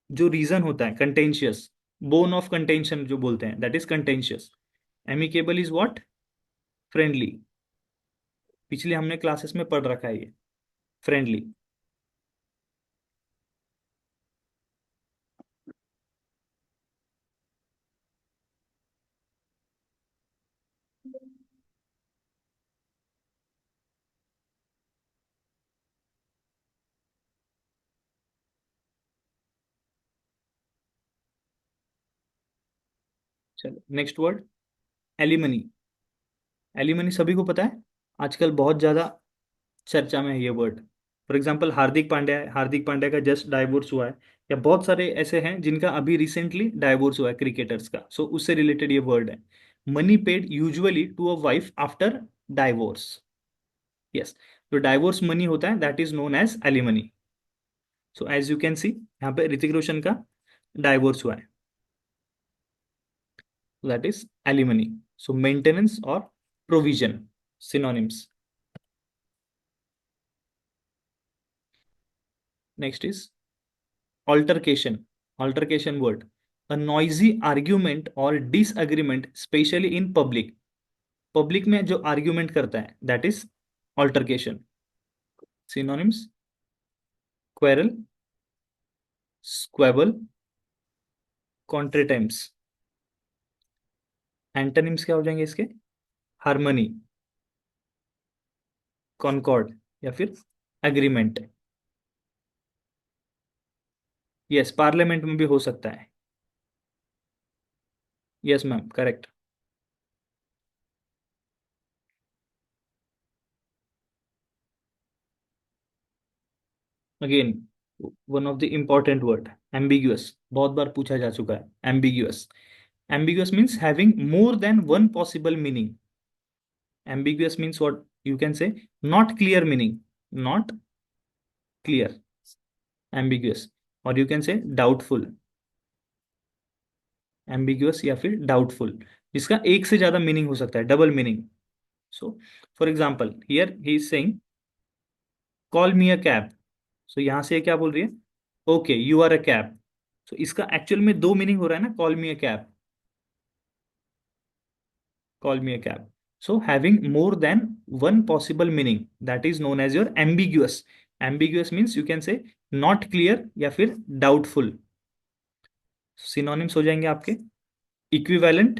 जो रीजन होता है कंटेंशियस, बोन ऑफ कंटेंशन जो बोलते हैं, that is contentious. Amicable is what? Friendly. पिछले हमने क्लासेस में पढ़ रखा है ये फ्रेंडली। चलो नेक्स्ट वर्ड, एलिमनी। एलिमनी सभी को पता है, आजकल बहुत ज्यादा चर्चा में है ये word. For example Hardik Pandya है, हार्दिक पांड्या का जस्ट डाइवोर्स हुआ है, या बहुत सारे ऐसे हैं जिनका अभी रिसेंटली डाइवोर्स हुआ है क्रिकेटर्स का। सो उससे रिलेटेड ये वर्ड है। Money paid usually to a wife after divorce. Yes, तो डाइवोर्स मनी होता है that is known as alimony. So as you can see यहाँ पे ऋतिक रोशन का डाइवोर्स हुआ है, that is alimony. So maintenance और provision synonyms. Next is altercation. Altercation word, a noisy argument or disagreement especially in public. Public में जो argument करता है that is altercation. Synonyms quarrel, squabble, contretemps. Antonyms क्या हो जाएंगे इसके? हार्मनी, कॉन्कॉर्ड या फिर एग्रीमेंट. यस, पार्लियामेंट में भी हो सकता है. Yes ma'am, correct. Again one of the important word, ambiguous. बहुत बार पूछा जा चुका है. Ambiguous. Ambiguous means having more than one possible meaning. Ambiguous means what? You can say not clear meaning, not clear, ambiguous. Or you can say doubtful. Ambiguous या फिर doubtful, जिसका एक से ज्यादा मीनिंग हो सकता है, double meaning. So for example here he is saying call me a cab. So यहां से क्या बोल रही है? Okay you are a cab. So इसका एक्चुअल में दो मीनिंग हो रहा है ना, call me a cab, call me a cab. So having more than one possible meaning, that is known as your ambiguous. Ambiguous means you can say not clear या फिर doubtful. Synonyms हो जाएंगे आपके equivalent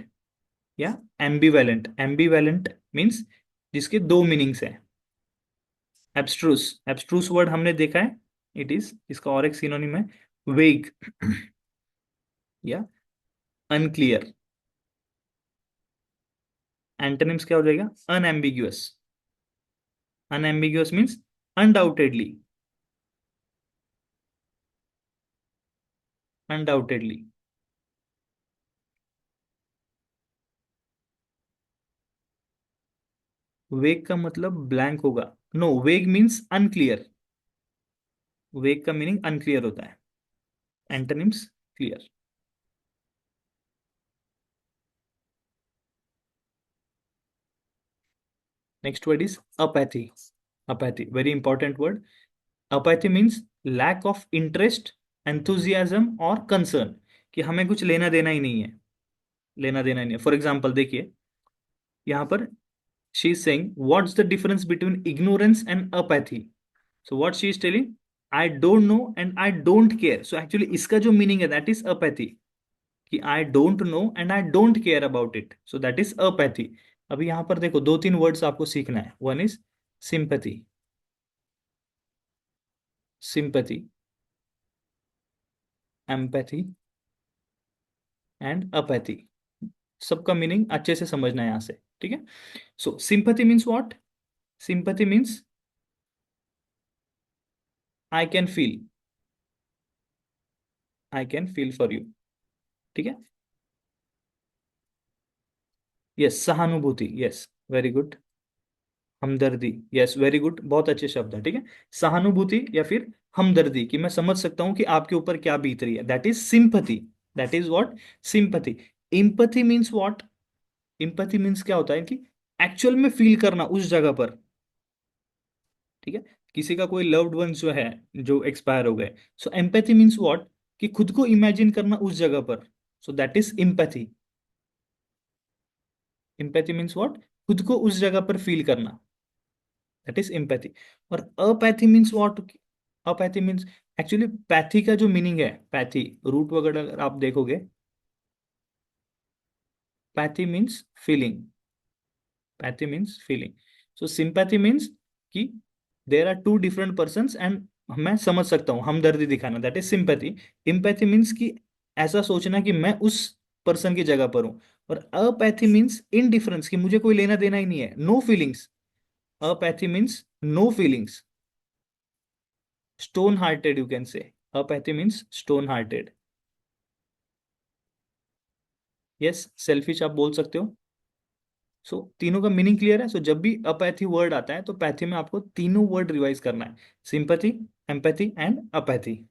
या ambivalent. Ambivalent means जिसके दो meanings हैं. Abstruse. Abstruse word हमने देखा है. इट इज, इसका और एक सिनोनिम है वेग या अनक्लियर. एंटोनिम्स क्या हो जाएगा? अनएम्बिग्यूअस. अनएम्बिग्यूअस मीन्स अनडाउटेडली. अनडाउटेडली. वेग का मतलब ब्लैंक होगा. नो, वेग मीन्स अनक्लियर. वेग का मीनिंग अनक्लियर होता है. Antonyms clear. Next word is apathy. Apathy very important word. Apathy means lack of interest, enthusiasm और कंसर्न, कि हमें कुछ लेना देना ही नहीं है. लेना देना ही नहीं है. फॉर एग्जाम्पल देखिए यहाँ पर she is saying what's the difference between ignorance and apathy. So what she is telling, I don't know and I don't care. So actually इसका जो मीनिंग है दैट इज अपैथी, कि I don't know and I don't care about it. So that is apathy. अभी यहां पर देखो दो तीन वर्ड्स आपको सीखना है. One is sympathy. Sympathy, empathy and apathy. सबका मीनिंग अच्छे से समझना है यहां से. ठीक है. So sympathy means what? Sympathy means I can feel, I can feel for you. ठीक है. यस, सहानुभूति. Yes, very good. हमदर्दी. Yes, very good. बहुत अच्छे शब्द है. ठीक है. सहानुभूति या फिर हमदर्दी, कि मैं समझ सकता हूं कि आपके ऊपर क्या बीत रही है, that is sympathy. That is what? Sympathy. Empathy means what? Empathy means क्या होता है कि एक्चुअल में फील करना उस जगह पर. ठीक है. किसी का कोई लव्ड वन जो है, जो एक्सपायर हो गए, सो एम्पैथी मीन्स व्हाट? कि खुद को इमेजिन करना उस जगह पर. सो that is empathy. Empathy means what? खुद को उस जगह पर फील करना, दैट इज एम्पैथी. और apathy means what? Apathy means actually pathy का जो मीनिंग है, पैथी रूट वगैरह अगर आप देखोगे, pathy means feeling. Pathy means feeling. So sympathy means कि there are two different persons and मैं समझ सकता हूँ, हमदर्दी दिखाना, that is sympathy. Empathy means कि ऐसा सोचना कि मैं उस पर्सन की जगह पर हूं. और अपैथी मीन्स इनडिफरेंस, कि मुझे कोई लेना देना ही नहीं है, no feelings. Apathy means no feelings. Stone hearted you can say. Apathy means stone hearted. Yes, selfish आप बोल सकते हो. सो तीनों का मीनिंग क्लियर है. सो जब भी अपैथी वर्ड आता है तो पैथी में आपको तीनों वर्ड रिवाइज करना है. Sympathy, empathy and apathy.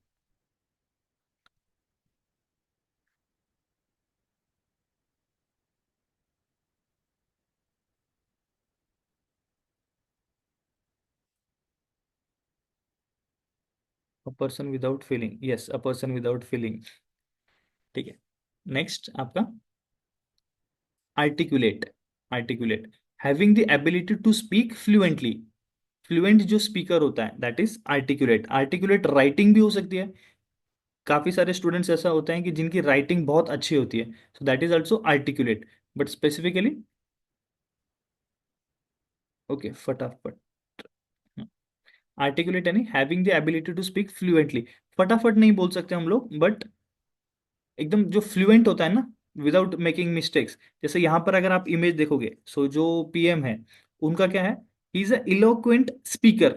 A person without feeling, yes, a person without feeling. ठीक है, नेक्स्ट आपका articulate. articulate, having the ability to speak fluently. Fluent जो स्पीकर होता है that is articulate. Articulate writing भी हो सकती है. काफी सारे स्टूडेंट्स ऐसा होते हैं कि जिनकी राइटिंग बहुत अच्छी होती है, so that is also articulate. But specifically okay, फटाफट. आर्टिकुलेट यानी having the ability to speak fluently. फटाफट नहीं बोल सकते हम लोग, बट एकदम जो फ्लुएंट होता है ना, विदाउट मेकिंग मिस्टेक्स. जैसे यहाँ पर अगर आप इमेज देखोगे, सो जो पीएम है उनका क्या है, he is a eloquent speaker.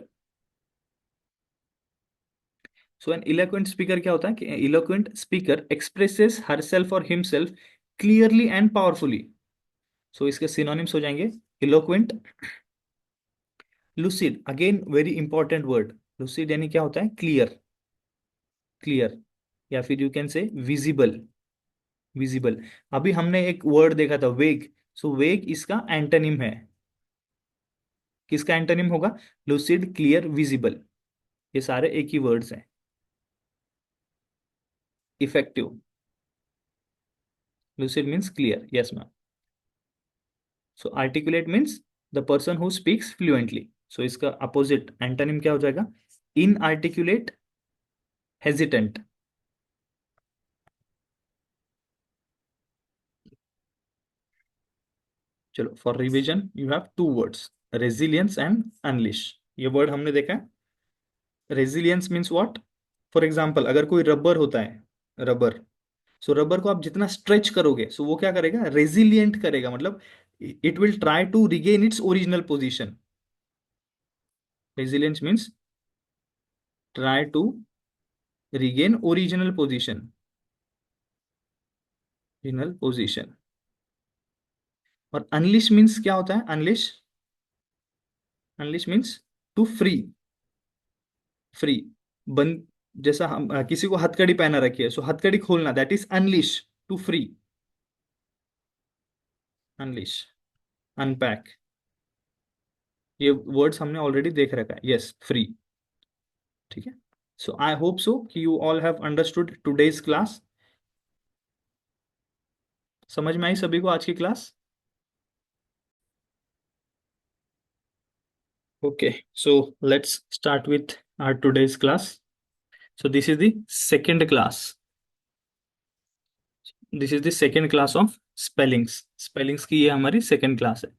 So an eloquent speaker क्या होता है कि इलोक्वेंट स्पीकर एक्सप्रेसेस हरसेल्फ और himself clearly and powerfully. So इसके सिनोनिम्स हो जाएंगे eloquent, lucid. Again very important word. Lucid यानी क्या होता है, क्लियर. क्लियर, या फिर you can say visible. Visible. अभी हमने एक वर्ड देखा था वेग. सो वेग इसका एंटोनिम है. किसका एंटोनिम होगा, लुसिड, क्लियर, विजिबल. ये सारे एक ही वर्ड्स हैं. Effective, lucid means clear, yes ma'am. So articulate means the person who speaks fluently. So इसका opposite antonym क्या हो जाएगा, inarticulate, hesitant. चलो, for revision you have two words, resilience and unleash. ये word हमने देखा है. resilience means what? For example, अगर कोई रबर होता है, रबर, सो रबर को आप जितना स्ट्रेच करोगे, सो वो क्या करेगा, रेजिलियंट करेगा. मतलब it will try to regain its original position. Resilience means try to regain original position. Original position. और अनलिश मीन्स क्या होता है, unleash, unleash means to free. Free, बंद. जैसा हम किसी को हथकड़ी पहना रखी है, सो हथकड़ी खोलना, that is unleash, to free. Unleash, unpack, ये वर्ड्स हमने ऑलरेडी देख रखा है. Yes, free. ठीक है. सो आई होप सो कि you all have understood today's class. समझ में आई सभी को आज की class? Okay, so let's start with our today's class. So this is the second class. This is the second class of spellings. Spellings की ये हमारी सेकंड क्लास है.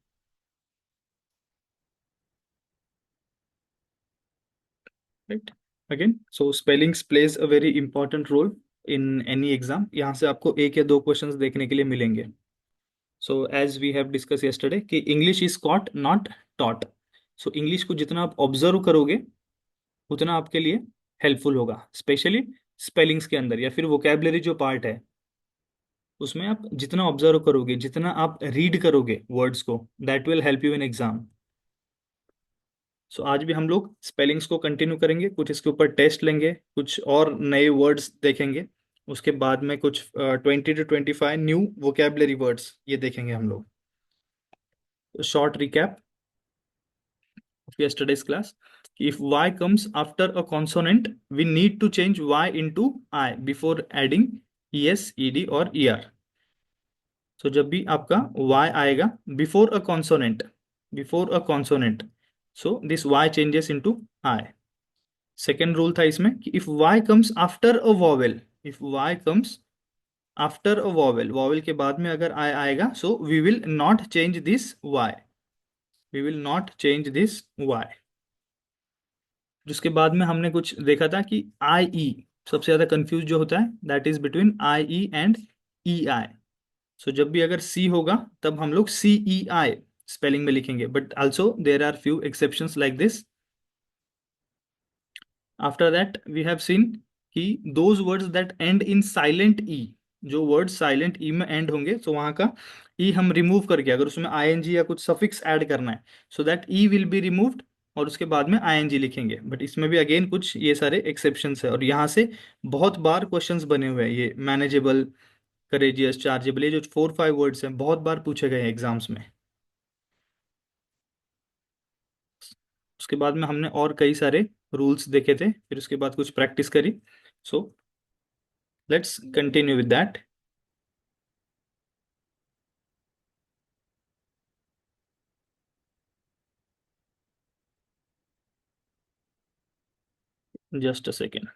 Right. Again, so spellings plays a very important role in any exam. यहाँ से आपको एक या दो क्वेश्चंस देखने के लिए मिलेंगे. So as we have discuss yesterday कि English is caught not taught. So English को जितना आप ऑब्जर्व करोगे उतना आपके लिए हेल्पफुल होगा, स्पेशली स्पेलिंग्स के अंदर, या फिर वोकेबलरी जो पार्ट है उसमें आप जितना ऑब्जर्व करोगे, जितना आप रीड करोगे वर्ड्स को, that will help you in exam. So आज भी हम लोग स्पेलिंग्स को कंटिन्यू करेंगे, कुछ इसके ऊपर टेस्ट लेंगे, कुछ और नए वर्ड्स देखेंगे. उसके बाद में कुछ 20 to 25 न्यू वोकेबलरी वर्ड्स ये देखेंगे हम लोग. Short recap of yesterday's class. If y comes after a consonant, we need to change y into I before adding es, ed or er. So जब भी आपका y आएगा before a consonant, before a consonant, so this y changes into I. Second rule था इसमें कि if y comes after a vowel, if y comes after a vowel, vowel के बाद में अगर I आएगा, so we will not change this y. We will not change this y. जिसके बाद में हमने कुछ देखा था कि आई ई सबसे ज्यादा कंफ्यूज जो होता है, that is between I E and E I. So जब भी अगर सी होगा तब हम लोग सी ई आई स्पेलिंग में लिखेंगे, but also there are few exceptions like this. After that we have seen कि those words that end in silent E, जो वर्ड साइलेंट ई में एंड होंगे, तो वहां का ई हम रिमूव करके, अगर उसमें आई एन जी या कुछ सफिक्स ऐड करना है, so that E will be removed और उसके बाद में आईएनजी लिखेंगे, बट इसमें भी अगेन कुछ ये सारे एक्सेप्शंस है, और यहाँ से बहुत बार क्वेश्चंस बने हुए हैं। ये मैनेजेबल, करेजियस, चार्जेबल, ये जो 4-5 वर्ड्स हैं बहुत बार पूछे गए हैं एग्जाम्स में। उसके बाद में हमने और कई सारे रूल्स देखे थे, फिर उसके बाद कुछ प्रैक्टिस करी। So let's continue with that. Just a second.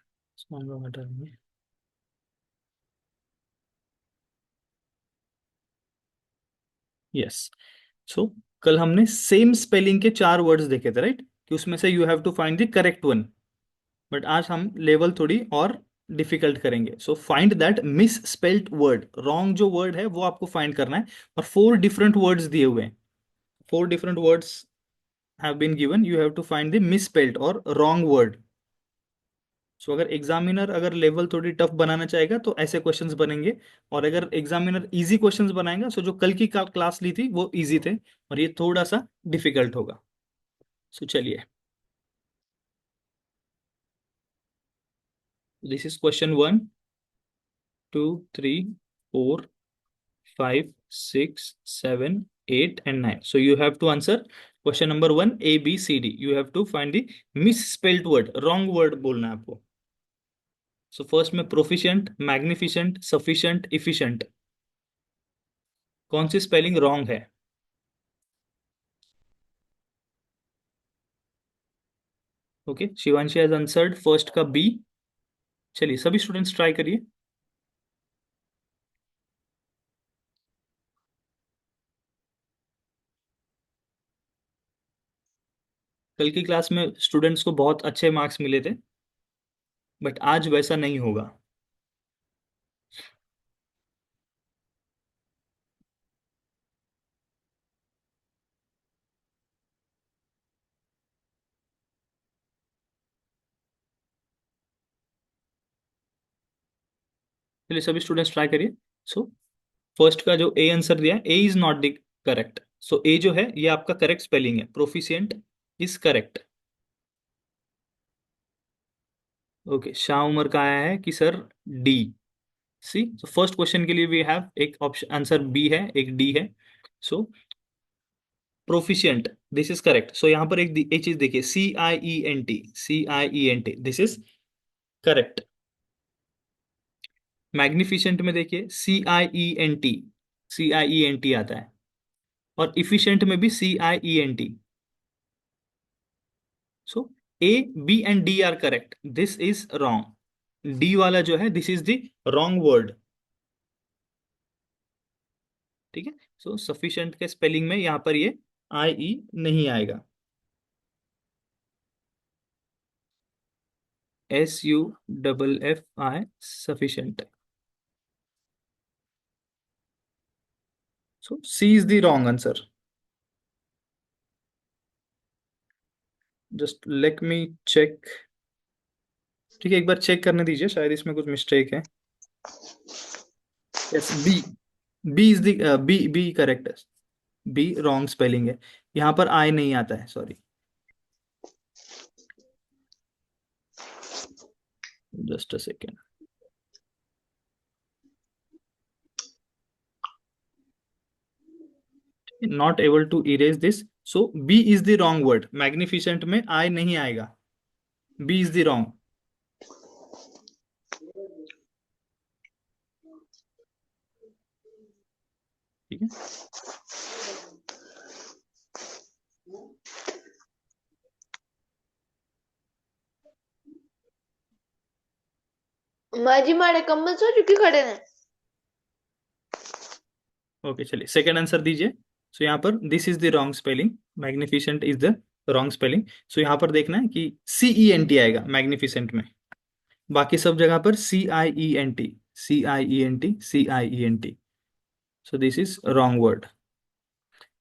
Yes. So कल हमने सेम स्पेलिंग के 4 वर्ड्स देखे थे, राइट, कि उसमें से you have to find the correct one. But आज हम लेवल थोड़ी और डिफिकल्ट करेंगे। So find that misspelled word, wrong जो वर्ड है वो आपको फाइंड करना है। और 4 डिफरेंट वर्ड्स दिए हुए हैं, 4 different words have been given, you have to find the misspelled और रॉन्ग वर्ड। सो अगर एग्जामिनर अगर लेवल थोड़ी टफ बनाना चाहेगा तो ऐसे क्वेश्चंस बनेंगे, और अगर एग्जामिनर इजी क्वेश्चंस बनाएगा, सो जो कल की क्लास ली थी वो इजी थे और ये थोड़ा सा डिफिकल्ट होगा। सो चलिए, this is question 1, 2, 3, 4, 5, 6, 7, 8 and 9. So you have to answer question number 1 A B C D. You have to find the misspelled word, wrong word बोलना है आपको। So first में proficient, magnificent, sufficient, efficient, कौन सी spelling wrong है? Okay, Shivanshi has answered first का B. चलिए सभी students try करिए। कल की क्लास में स्टूडेंट्स को बहुत अच्छे मार्क्स मिले थे, बट आज वैसा नहीं होगा। चलिए सभी स्टूडेंट्स ट्राई करिए। सो फर्स्ट का जो ए आंसर दिया है, A is not the correct. So A जो है ये आपका करेक्ट स्पेलिंग है, proficient is correct. Okay, Shah Umar का आया है कि sir D. C, so first question के लिए वी हैव एक ऑप्शन आंसर बी है, एक डी है। सो proficient, this is correct. So यहाँ पर एक चीज देखिए, CIENT, CIENT, this is correct. Magnificent में देखिए CIENT, CIENT आता है, और इफिशिएंट में भी CIENT। सो A, B and D are correct, this is wrong. D वाला जो है this is the wrong word. ठीक है, सो सफिशिएंट के स्पेलिंग में यहाँ पर ये IE नहीं आएगा, SUFFI, sufficient. So C is the wrong answer. Just let me check. ठीक है, एक बार चेक करने दीजिए, शायद इसमें कुछ मिस्टेक है। Yes, B, B is the B correct है। बी रॉन्ग स्पेलिंग है, यहाँ पर आई नहीं आता है, sorry. Just a second. Not able to erase this, so B is the wrong word. Magnificent में आई नहीं आएगा, बी इज द रॉन्ग। ठीक है, माजी माड़े कम्बल सो चुकी खड़े ने। ओके चलिए सेकेंड आंसर दीजिए। सो यहाँ पर this is the wrong spelling, magnificent is the wrong spelling. So यहाँ पर देखना है कि CENT आएगा मैग्निफिसेंट में, बाकी सब जगह पर CIENT, CIENT, CIENT। So this is wrong word.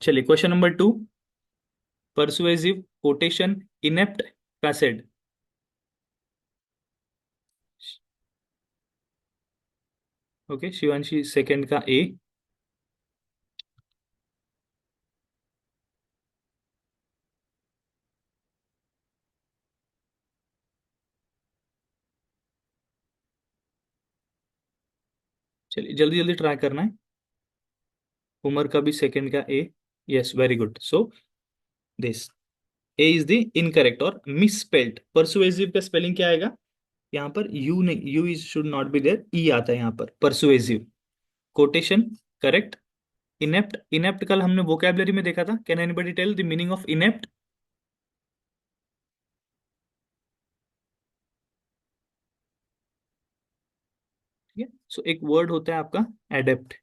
चलिए question number 2, persuasive, quotation, inept, facade. Okay, Shivanshi second का ए। चलिए जल्दी जल्दी ट्राई करना है। उमर का भी सेकंड का A. Yes, very good. So this A is the incorrect और मिस स्पेल्ड। परसुएसिव का स्पेलिंग क्या आएगा? यहाँ पर यू नहीं, you is should not be there, E आता है यहाँ पर। Persuasive. Quotation correct. Inept, inept कल हमने वोकैबुलरी में देखा था। Can anybody tell the meaning of inept? ठीक है, सो एक वर्ड होता है आपका एडेप्ट।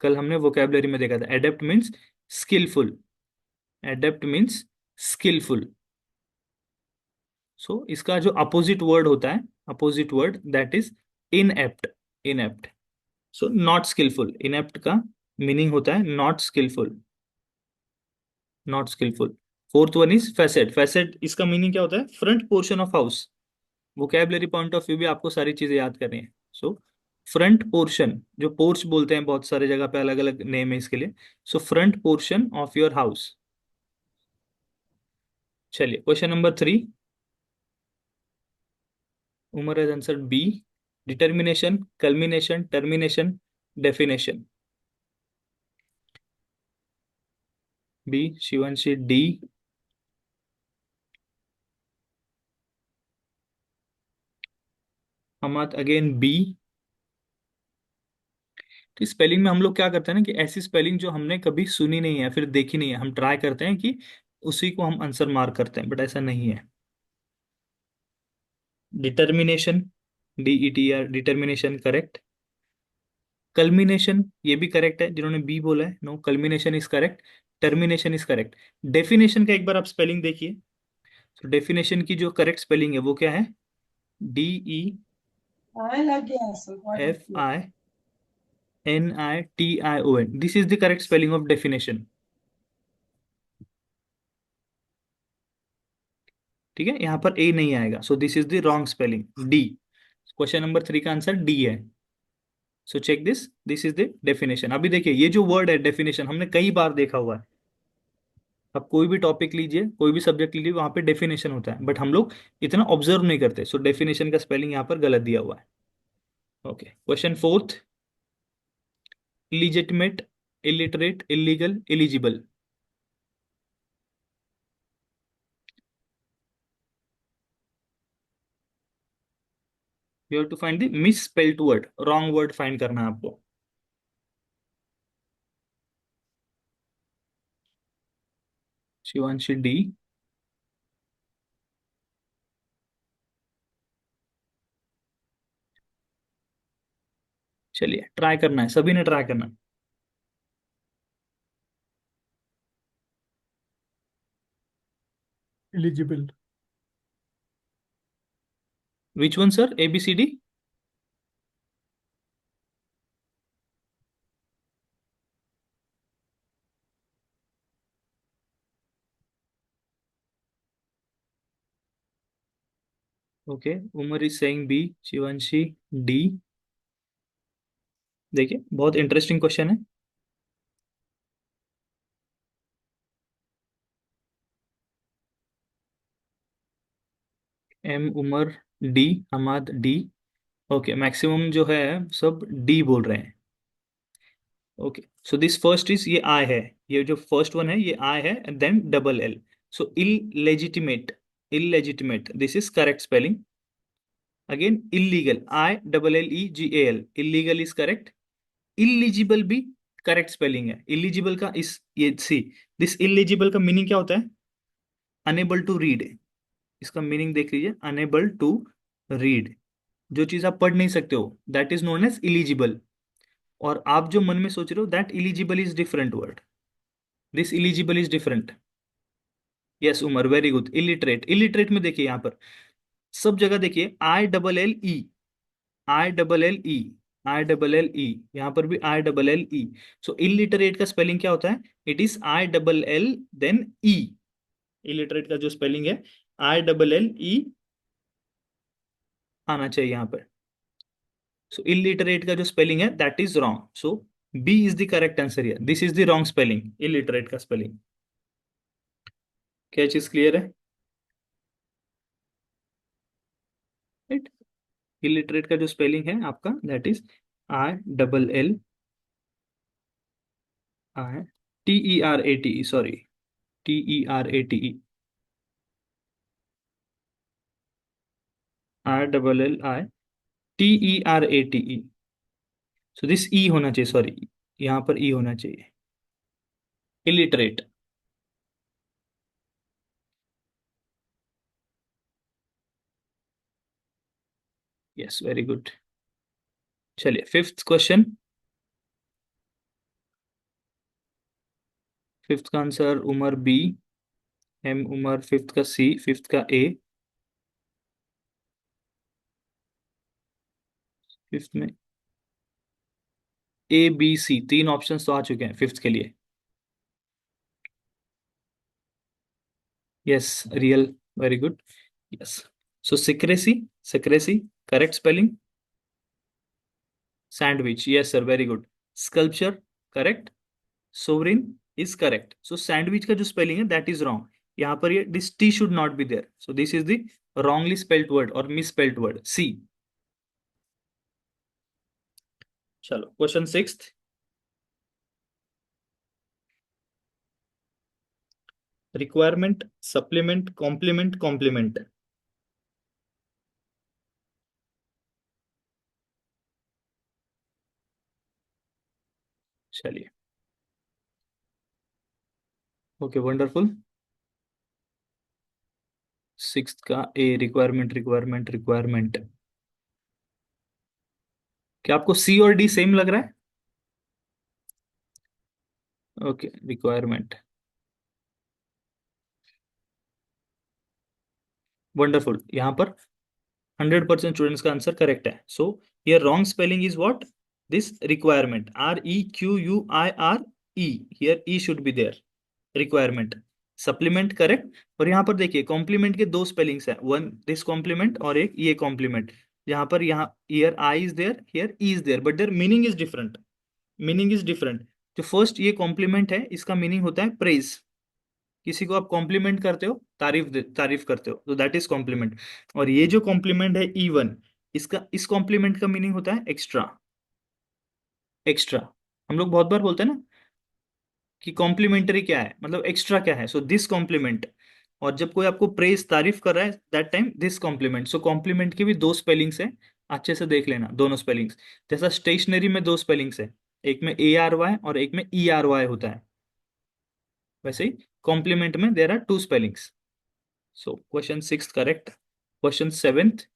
कल हमने वोकैबुलरी में देखा था। Adept means skilful. Adept means skilful. So इसका जो अपोजिट वर्ड होता है, opposite word that is inept. Inept. So not skilful. Inept का मीनिंग होता है not skilful. Not skilful. Fourth one is facade. Facade इसका मीनिंग क्या होता है? Front portion of house. Vocabulary point of view भी आपको सारी चीजें याद करनी है। सो फ्रंट पोर्शन, जो पोर्च बोलते हैं, बहुत सारे जगह पे अलग अलग नेम है इसके लिए। So front portion of your house. चलिए question number 3। Umar has answered B. Determination, culmination, termination, definition. B. Shivanshi D. Hammad again B. तो स्पेलिंग में हम लोग क्या करते हैं ना, कि ऐसी स्पेलिंग जो हमने कभी सुनी नहीं है, फिर देखी नहीं है, हम ट्राई करते हैं कि उसी को हम आंसर मार्क करते हैं, बट ऐसा नहीं है। Determination, DETR, determination correct. Culmination ये भी करेक्ट है, जिन्होंने बी बोला है। No, culmination is correct. Termination is correct. Definition का एक बार आप स्पेलिंग देखिए। तो डेफिनेशन की जो करेक्ट स्पेलिंग है वो क्या है? DEFINITION। This is the correct spelling of definition. ठीक है, यहाँ पर ए नहीं आएगा, so this is the wrong spelling, D. Question number 3 का आंसर डी है। So check this, this is the definition. अभी देखिए ये जो वर्ड है डेफिनेशन, हमने कई बार देखा हुआ है। अब कोई भी टॉपिक लीजिए, कोई भी सब्जेक्ट लीजिए, वहां पे डेफिनेशन होता है, बट हम लोग इतना ऑब्जर्व नहीं करते। सो डेफिनेशन का स्पेलिंग यहाँ पर गलत दिया हुआ है। Okay, question 4। Illegitimate, illiterate, illegal, illegible. You have to find the misspelled word, wrong word find करना है आपको। शिवांशी डी। चलिए ट्राई करना है, सभी ने ट्राई करना है। Eligible. Which one sir? ABCD? Okay, Umar is saying B, Shivanshi D. देखिए बहुत इंटरेस्टिंग क्वेश्चन है। M Umar D, Hamad D. Okay, maximum जो है सब डी बोल रहे हैं। Okay, so this first is, ये आई है। ये जो फर्स्ट वन है ये आई है, and then double L. So illegitimate, illegitimate, this is correct spelling. Again illegal, IEEGAL, illegal is correct. Illegible भी करेक्ट स्पेलिंग है। इलिजिबल का इस, ये सी, दिस इलिजिबल का मीनिंग क्या होता है? Unable to read. इसका मीनिंग देख लीजिए, अनेबल टू रीड। जो चीज आप पढ़ नहीं सकते हो that is known as illegible. और आप जो मन में सोच रहे हो that illegible is different word. This illegible is different. Yes Umar, very good. Illiterate, illiterate में देखिए यहाँ पर सब जगह देखिए IEEE, IEEE, IEEE। यहाँ पर भी IEEE। सो इलिटरेट का स्पेलिंग क्या होता है? It is ILL then E। Illiterate का जो स्पेलिंग है ILLE आना चाहिए यहाँ पर। सो इलिटरेट का जो स्पेलिंग है that is wrong. So B is the correct answer here. This is the wrong spelling, illiterate का स्पेलिंग। क्या चीज क्लियर है? राइट। इलिटरेट का जो स्पेलिंग है आपका that is ILL I TERATE, sorry, TERATE, ILLITERATE। So this E होना चाहिए, सॉरी, यहाँ पर ई होना चाहिए, इलिटरेट। Yes, very good. चलिए, फिफ्थ क्वेश्चन। फिफ्थ का answer Umar B, M Umar, fifth का सी, फिफ्थ का ए। फिफ्थ में ABC, तीन ऑप्शंस तो आ चुके हैं फिफ्थ के लिए। Yes, real, very good. Yes, so secrecy, secrecy, correct spelling. Sandwich, yes sir, very good. Sculpture, correct. Sovereign is correct. So sandwich का जो स्पेलिंग है दैट इज रॉन्ग। यहाँ पर ये this T should not be there, so this is the wrongly spelled word और misspelled word, C. चलो, question sixth. Requirement, supplement, complement, compliment. चलिए, okay, wonderful. Sixth का ए, रिक्वायरमेंट, रिक्वायरमेंट, रिक्वायरमेंट। क्या आपको सी और डी सेम लग रहा है? Okay, requirement, wonderful. यहाँ पर 100% स्टूडेंट्स का आंसर करेक्ट है। So here wrong spelling is what? This requirement, REQUIRE, here E should be there, requirement. Supplement correct. और यहाँ पर देखिए, कॉम्प्लीमेंट के दो स्पेलिंग्स हैं, वन दिस कॉम्प्लीमेंट और एक ये कॉम्प्लीमेंट। यहाँ पर, यहाँ here I is there, here E is there, but their meaning is different, meaning is different. जो फर्स्ट ये कॉम्प्लीमेंट है, इसका मीनिंग होता है प्रेज। किसी को आप कॉम्प्लीमेंट करते हो, तारीफ करते हो, तो दैट इज कॉम्प्लीमेंट। और ये जो कॉम्प्लीमेंट है E1, इसका, इस कॉम्प्लीमेंट का मीनिंग होता है एक्स्ट्रा, एक्स्ट्रा। हम लोग बहुत बार बोलते हैं ना कि कॉम्प्लीमेंट्री क्या है, मतलब एक्स्ट्रा क्या है, सो दिस कॉम्प्लीमेंट। और जब कोई आपको प्रेज, तारीफ कर रहा है, that time this compliment. So compliment के भी दो स्पेलिंग्स हैं, अच्छे से देख लेना दोनों स्पेलिंग्स। जैसा स्टेशनरी में दो स्पेलिंग्स है, एक में ARY और एक में ERY होता है, वैसे ही कॉम्प्लीमेंट में there are two spellings. So question six correct. Question seventh,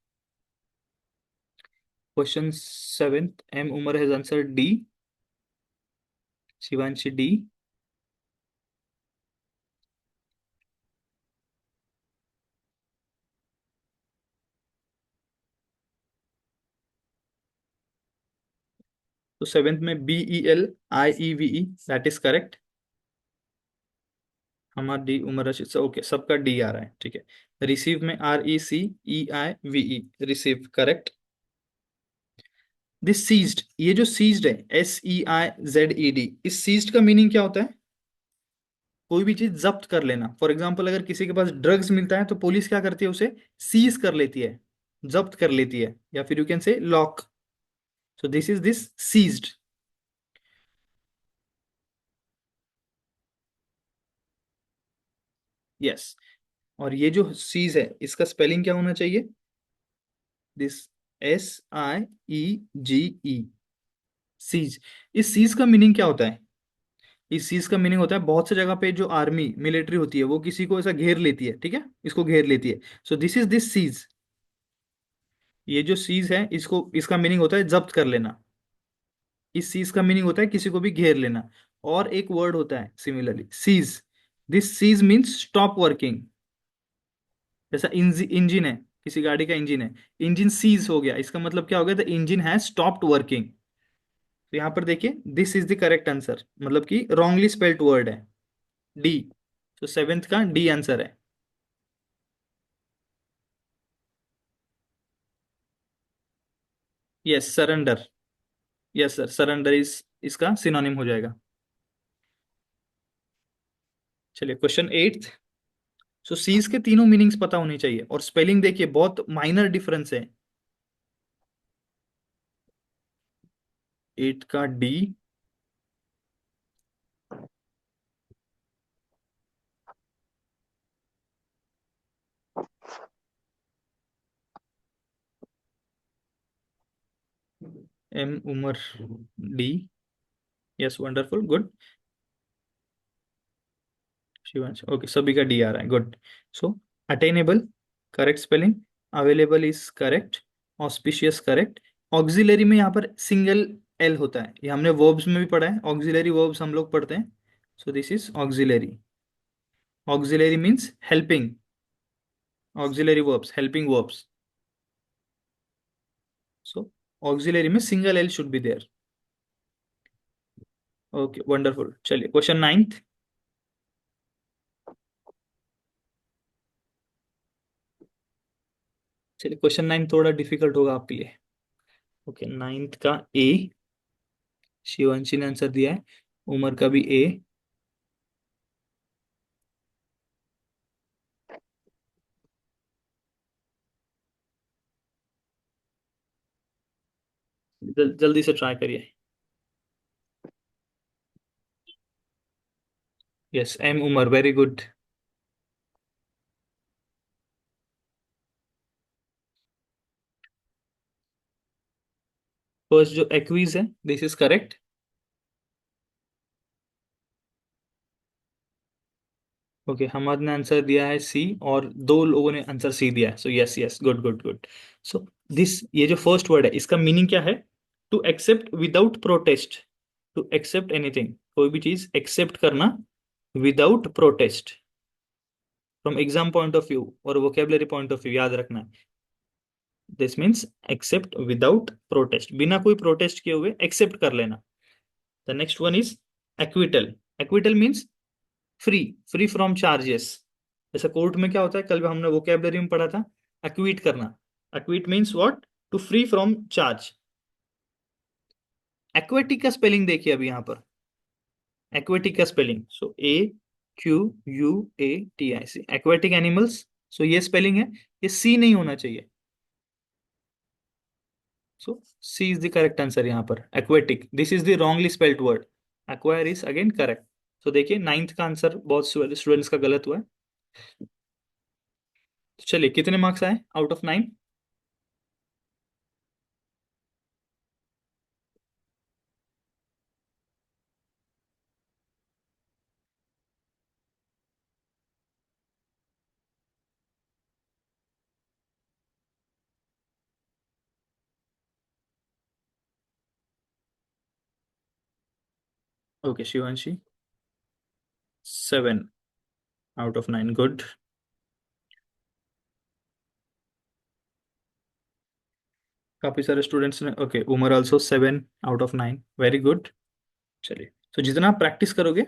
question seventh, M Umar has answer D, Shivanshi D. तो सेवेंथ में BELIEVE, दैट इज करेक्ट। हमारा डी, उमर रशीद से, ओके, सबका डी आ रहा है, ठीक है। रिसीव में RECEIVE, receive, correct. This seized, ये जो सीज्ड है, SEIZED, इस सीज्ड का मीनिंग क्या होता है? कोई भी चीज जब्त कर लेना। फॉर एग्जाम्पल, अगर किसी के पास ड्रग्स मिलता है तो पुलिस क्या करती है, उसे सीज कर लेती है, जब्त कर लेती है, या फिर you can say lock. So this is this seized. Yes, और ये जो सीज है, इसका स्पेलिंग क्या होना चाहिए? This SIEGE, siege. इस सीज का मीनिंग क्या होता है? इस चीज का मीनिंग होता है, बहुत से जगह पे जो आर्मी, मिलिट्री होती है, वो किसी को ऐसा घेर लेती है, ठीक है, इसको घेर लेती है। So this is this siege. ये जो सीज है, इसको, इसका मीनिंग होता है जब्त कर लेना। इस चीज का मीनिंग होता है किसी को भी घेर लेना। और एक वर्ड होता है similarly, cease. This cease means stop working. जैसा इंजन है, किसी गाड़ी का इंजन है, इंजन सीज हो गया, इसका मतलब क्या हो गया? The engine has stopped working. तो यहाँ पर देखिए, this is the correct answer, मतलब कि रॉन्गली स्पेल्ड वर्ड है, डी। तो सेवेंथ का डी आंसर है। Yes, surrender. Yes sir, surrender is इसका सिनोनिम हो जाएगा। चलिए, क्वेश्चन एट्थ। सो सीज के तीनों मीनिंग्स पता होनी चाहिए, और स्पेलिंग देखिए, बहुत माइनर डिफरेंस है। 8 का D, M Umar D, yes wonderful good, Shivansh okay, सभी का डी आ रहा है, good. So attainable correct spelling, available is correct, auspicious correct, auxiliary में यहाँ पर सिंगल एल होता है, ये हमने वर्ब्स में भी पढ़ा है, ऑक्सिलरी वर्ब्स हम लोग पढ़ते हैं। So this is auxiliary, auxiliary means helping, auxiliary verbs helping verbs. So auxiliary में single L should be there. Okay wonderful, चलिए क्वेश्चन नाइन्थ। चलिए क्वेश्चन नाइन थोड़ा डिफिकल्ट होगा आपके लिए। ओके नाइन्थ का ए, शिवांशी ने आंसर दिया है, उमर का भी ए। जल्दी से ट्राई करिए। Yes M Umar, very good. First जो एक्वीज है, this is correct. Okay Hamad ने आंसर दिया है सी, और दो लोगों ने आंसर सी दिया है, so yes yes good good good. So this, ये जो फर्स्ट वर्ड है इसका मीनिंग क्या है? To accept without protest, to accept anything, कोई भी चीज एक्सेप्ट करना without protest, from exam point of view और वोकेबलरी पॉइंट ऑफ व्यू, याद रखना। This means accept without protest, बिना कोई प्रोटेस्ट किए हुए एक्सेप्ट कर लेना। The next one is acquittal, acquittal means free, free from charges. जैसे कोर्ट में क्या होता है, कल हमने वोकेबलरी में पढ़ा था, एक्विट करना, acquit means what, to free from charge. Aquatic का स्पेलिंग देखिए अभी यहाँ पर, एक्वेटिक का spelling, so A Q U A T I C, aquatic animals. So ये स्पेलिंग है, ये सी नहीं होना चाहिए। So C is the correct answer यहाँ पर, aquatic, this is the wrongly spelled word, acquire is again correct. So देखिए ninth का आंसर बहुत स्टूडेंट्स का गलत हुआ है। तो चलिए कितने मार्क्स आए out of 9? Okay Shivanshi 7 out of 9, good. काफी सारे स्टूडेंट्स ने, okay Umar also 7 out of 9, very good. चलिए तो जितना आप प्रैक्टिस करोगे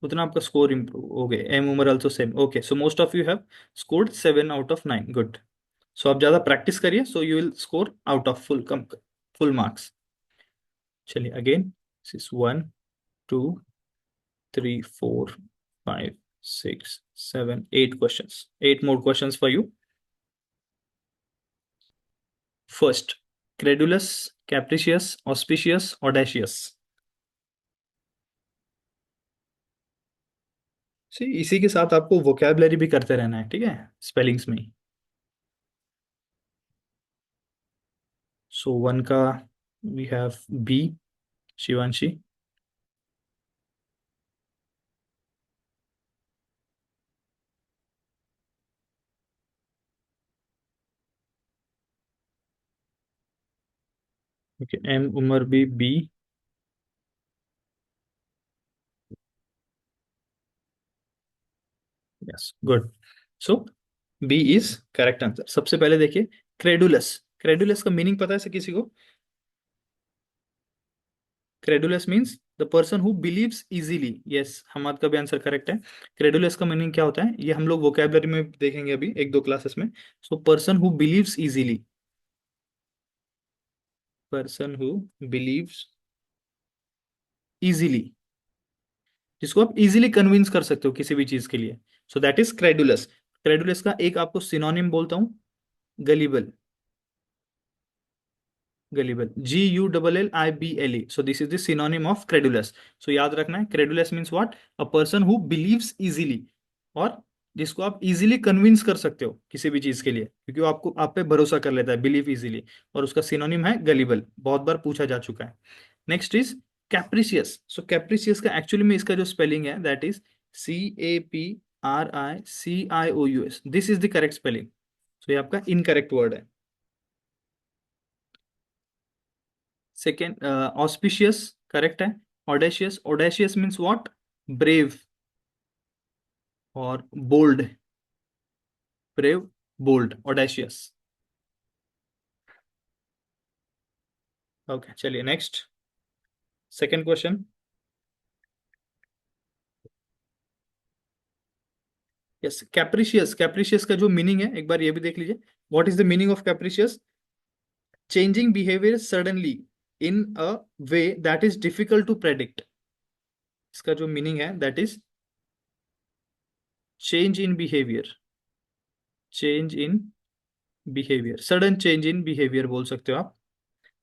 उतना आपका स्कोर इम्प्रूव हो गए। M Umar also same, okay so most of you have scored 7 out of 9, good. So आप ज्यादा प्रैक्टिस करिए, so you will score out of full कम, फुल मार्क्स। चलिए again, this is 1 2 3 4 5 6 7 8 questions, 8 more questions for you. First, credulous, capricious, auspicious, audacious. सी इसी के साथ आपको vocabulary भी करते रहना है, ठीक है, स्पेलिंग्स में ही। सो 1 का we have B, Shivanshi. Okay M Umar भी B, yes good. So B is correct answer. सबसे पहले देखिए क्रेडुलस, क्रेडुलस का मीनिंग पता है से किसी को? Credulous means the person who believes easily, yes Hamad का भी आंसर करेक्ट है। क्रेडुलस का मीनिंग क्या होता है, ये हम लोग वोकैबलरी में देखेंगे अभी एक दो क्लासेस में। So person who believes easily, person who believes easily, जिसको आप इजीली कन्विंस कर सकते हो किसी भी चीज के लिए, so that is credulous. Credulous का एक आपको सिनोनिम बोलता हूं, gullible. Gullible, Gullile, so this is the synonym of credulous. सो याद रखना है, credulous means what, a person who believes easily, और जिसको आप इजीली कन्विंस कर सकते हो किसी भी चीज के लिए, क्योंकि वो आपको आप पे भरोसा कर लेता है, बिलीव इजीली. और उसका सिनोनिम है गलीबल, बहुत बार पूछा जा चुका है. Next is कैप्रिशियस. सो कैप्रिशियस का एक्चुअली में इसका जो स्पेलिंग है that is CAPRICIOUS. This is the correct spelling. So ये आपका इनकरेक्ट वर्ड है. सेकेंड, ऑस्पिशियस करेक्ट है. Audacious, audacious means what, brave और bold. Brave, bold, audacious. Okay, चलिए next, second question. Yes, capricious, capricious का जो meaning है एक बार ये भी देख लीजिए. What is the meaning of capricious? Changing behaviour suddenly in a way that is difficult to predict. इसका जो मीनिंग है that is change in behaviour, change in behaviour, sudden change in behaviour बोल सकते हो आप.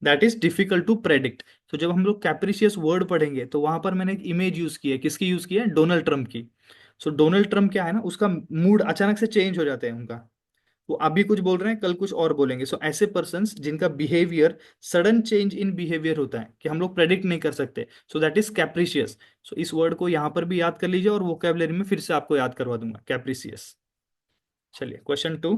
That is difficult to predict. तो जब हम लोग कैप्रिशियस वर्ड पढ़ेंगे तो वहां पर मैंने एक इमेज यूज की है, किसकी यूज की है, डोनाल्ड ट्रंप की. सो डोनाल्ड ट्रंप क्या है ना, उसका मूड अचानक से चेंज हो जाता है उनका. वो अभी कुछ बोल रहे हैं, कल कुछ और बोलेंगे. सो ऐसे पर्सन्स जिनका behaviour, sudden change in behaviour होता है कि हम लोग प्रेडिक्ट नहीं कर सकते, सो दैट इज कैप्रिशियस. सो इस वर्ड को यहाँ पर भी याद कर लीजिए और वोकैबुलरी में फिर से आपको याद करवा दूंगा, कैप्रिशियस. चलिए question 2.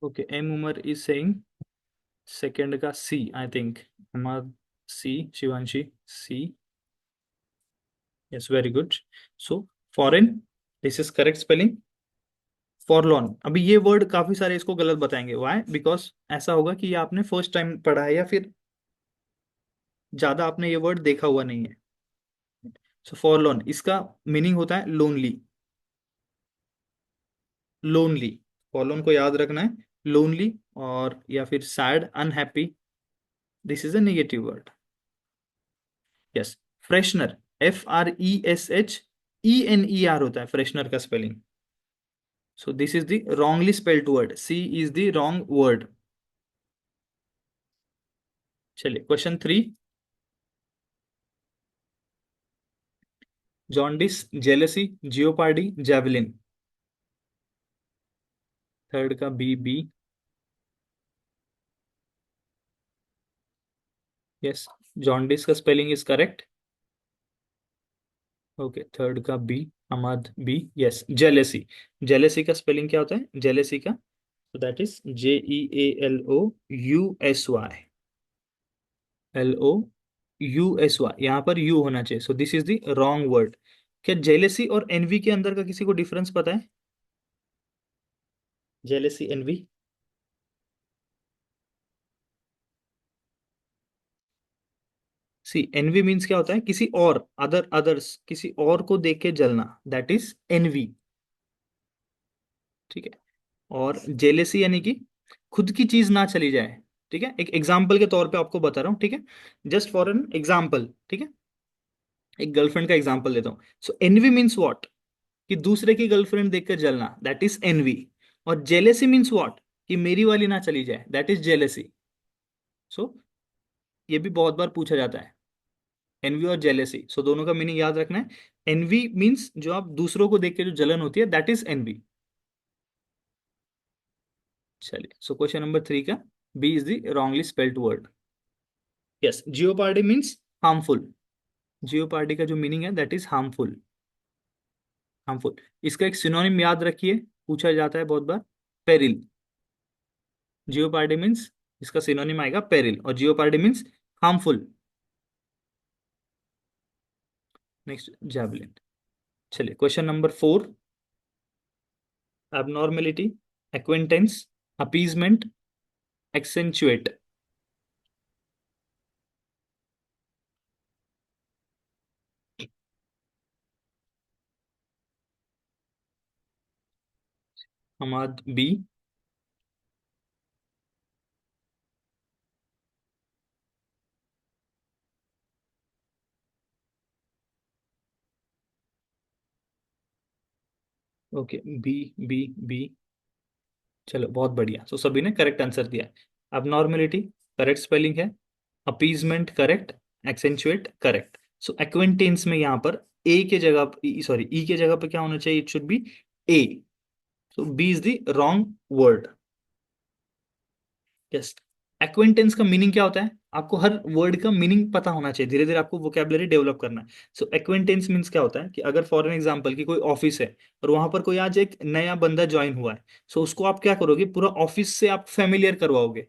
Okay, M Umar is saying second का सी, आई थिंक. हमारा C, Shivanshi C. Yes, very good. So forlorn, this is correct spelling. Forlorn, अभी ये वर्ड काफी सारे इसको गलत बताएंगे. व्हाई? बिकॉज ऐसा होगा कि ये आपने फर्स्ट टाइम पढ़ा है या फिर ज्यादा आपने ये वर्ड देखा हुआ नहीं है. सो फॉरलॉन, इसका मीनिंग होता है लोनली, लोनली. फॉरलॉन को याद रखना है, लोनली और या फिर sad, unhappy. This is a negative word. Yes, freshener, FRESHENER होता है फ्रेशनर का spelling. So this is the wrongly spelled word, C is the wrong word. चलिए question 3. Jaundice, jealousy, jeopardy, javelin. Third का B. Yes, jaundice का spelling is correct. Okay, third का B, Ahmad B. Yes, jealousy, jealousy का spelling क्या होता है, jealousy का? So that is JEALOUSY, LOUSY. यहाँ पर यू होना चाहिए. So this is the wrong word. क्या जेलेसी और एनवी के अंदर का किसी को डिफरेंस पता है? Jealousy, envy. C, envy means क्या होता है, किसी और, अदर्स, किसी और को देख के जलना, दैट इज एनवी. ठीक है. और जेलेसी यानी कि खुद की चीज ना चली जाए. ठीक है, एक एग्जाम्पल के तौर पे आपको बता रहा हूँ. ठीक है, जस्ट फॉर एन एग्जाम्पल. ठीक है, एक गर्लफ्रेंड का एग्जाम्पल देता हूँ. सो एनवी मीन्स व्हाट, कि दूसरे की गर्लफ्रेंड देखकर जलना, दैट इज एनवी. और जेलेसी मीन्स व्हाट, कि मेरी वाली ना चली जाए, दैट इज जेलेसी. सो ये भी बहुत बार पूछा जाता है, एनवी और जेलेसी. सो दोनों का मीनिंग याद रखना है. एनवी मीन्स जो आप दूसरों को देख के जो जलन होती है, दैट इज एनवी. चलिए, सो क्वेश्चन नंबर 3 का B is the wrongly spelled word. Yes, jeopardy means harmful. Jeopardy का जो मीनिंग है दैट इज हार्मफुल, हार्मफुल. इसका एक सिनोनिम याद रखिए, पूछा जाता है बहुत बार, पेरिल. जियोपार्डी मीन्स, इसका सिनोनिम आएगा पेरिल, और jeopardy means harmful. Next, javelin. चलिए question number 4. Abnormality, acquaintance, appeasement, accentuate. Hamad B. Okay, B B B, चलो बहुत बढ़िया। सो सभी ने करेक्ट आंसर दिया है। अब नॉर्मेलिटी करेक्ट स्पेलिंग है, अपीजमेंट करेक्ट, एक्सेंचुएट करेक्ट। सो एक्वेंटेंस में यहाँ पर ए के जगह, सॉरी ई के जगह पे क्या होना चाहिए? It should be A. So B is the wrong word. Yes. Acquaintance का मीनिंग क्या होता है? आपको हर वर्ड का मीनिंग पता होना चाहिए, धीरे धीरे आपको वोकेबलरी डेवलप करना है। सो एक्वेंटेंस मीन्स क्या होता है कि अगर फॉर एन एग्जांपल कि कोई ऑफिस है और वहां पर कोई आज एक नया बंदा ज्वाइन हुआ है, सो उसको आप क्या करोगे? पूरा ऑफिस से आप फेमिलियर करवाओगे।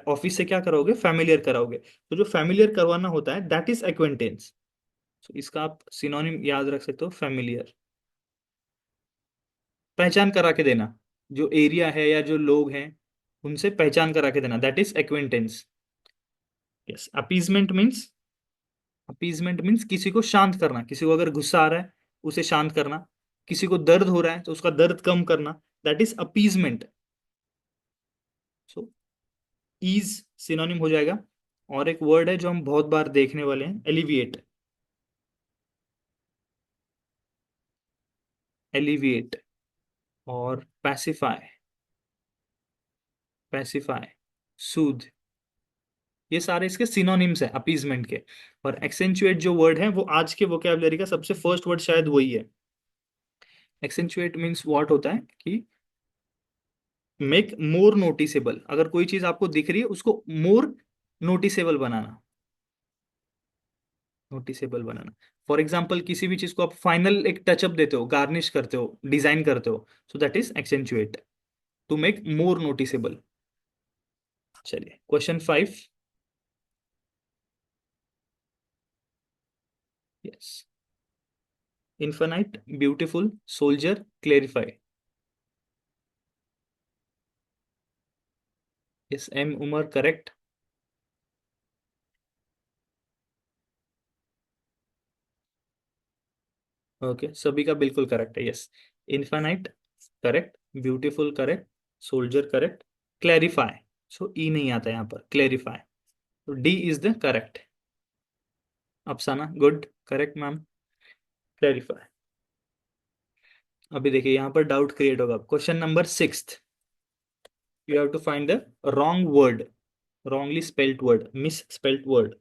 ऑफिस से क्या कराओगे? फेमिलियर कराओगे। तो जो फेमिलियर करवाना होता है दैट इज एक्वेंटेंस। सो इसका आप सिनोनिम याद रख सकते हो, फेमिलियर। पहचान करा के देना, जो एरिया है या जो लोग हैं उनसे पहचान करा के देना, that is acquaintance. Yes. Appeasement means किसी को शांत करना, किसी को अगर गुस्सा आ रहा है उसे शांत करना, किसी को दर्द हो रहा है तो उसका दर्द कम करना, that is appeasement. So is synonym हो जाएगा। और एक वर्ड है जो हम बहुत बार देखने वाले हैं, एलिविएट। एलिविएट और पैसिफाई, पैसिफाई, सूद, ये सारे इसके सिनोनिम्स हैं अपीजमेंट के। और एक्सेंचुएट जो वर्ड है वो आज के वोकेबलरी का सबसे फर्स्ट वर्ड शायद वही है। एक्सेंचुएट मीन्स व्हाट होता है कि मेक मोर नोटिसेबल। अगर कोई चीज आपको दिख रही है उसको मोर नोटिसेबल बनाना, नोटिसेबल बनाना। फॉर एग्जाम्पल किसी भी चीज को आप फाइनल एक टचअप देते हो, गार्निश करते हो, डिजाइन करते हो, so that is accentuate, to make more noticeable. चलिए question 5। Yes. Infinite, beautiful, soldier, clarify. Yes, M Umar correct. Okay, सभी का बिल्कुल करेक्ट है। Yes, infinite correct, beautiful correct, soldier correct, clarify. So E नहीं आता यहाँ पर, क्लैरिफाई। तो D is the correct. Afsana good, correct ma'am, clarify. अभी देखिए यहाँ पर डाउट क्रिएट होगा। Question number 6, you have to find the wrong word, wrongly spelt word, misspelt word.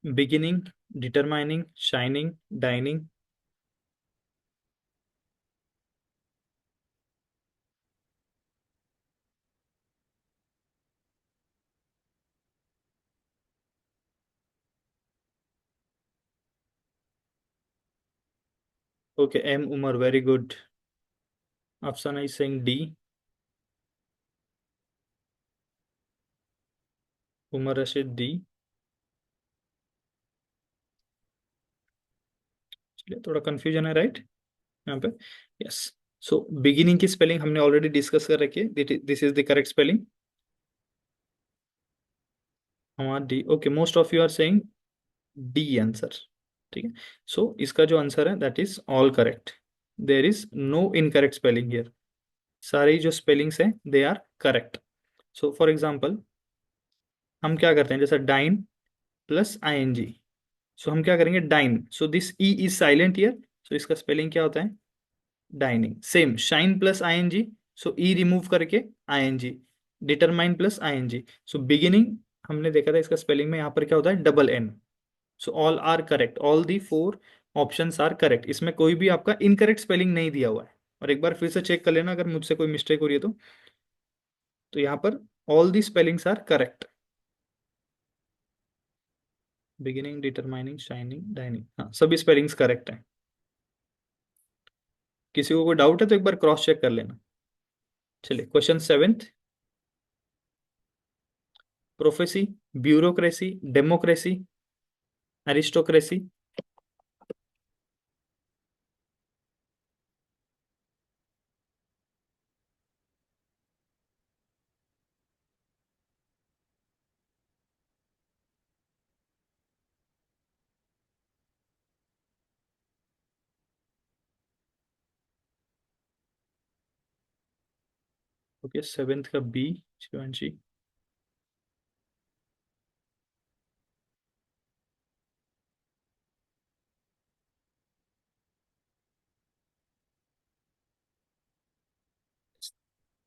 Beginning, determining, shining, dining. Okay, M Umar, very good. Afsana is saying D. Umar Rashid D. चलिए थोड़ा confusion है right यहाँ पे। Yes. So beginning की spelling हमने already discuss कर रखी है, this is the correct spelling. हमारा D. Okay, most of you are saying D answer. ठीक है। सो इसका जो आंसर है that is all correct. There is no incorrect spelling here. सारी जो स्पेलिंग्स हैं they are correct. So for example हम क्या करते हैं, जैसा dine plus I N G, so हम क्या करेंगे? Dine, so this E is silent here, so इसका स्पेलिंग क्या होता है? Dining. Same shine plus I N G, so E remove करके I N G. Determine plus I N G, so beginning हमने देखा था इसका स्पेलिंग में यहाँ पर क्या होता है? Double N. So all are correct, all the 4 options are correct. इसमें कोई भी आपका इनकरेक्ट स्पेलिंग नहीं दिया हुआ है। और एक बार फिर से चेक कर लेना अगर मुझसे कोई मिस्टेक हो रही है तो यहाँ पर all the spellings are correct. Beginning, determining, shining, dining, हाँ सभी स्पेलिंग्स करेक्ट हैं। किसी को कोई डाउट है तो एक बार क्रॉस चेक कर लेना। चलिए question 7। Prophecy, bureaucracy, democracy, aristocracy. Okay, seventh का B, Shivanshi.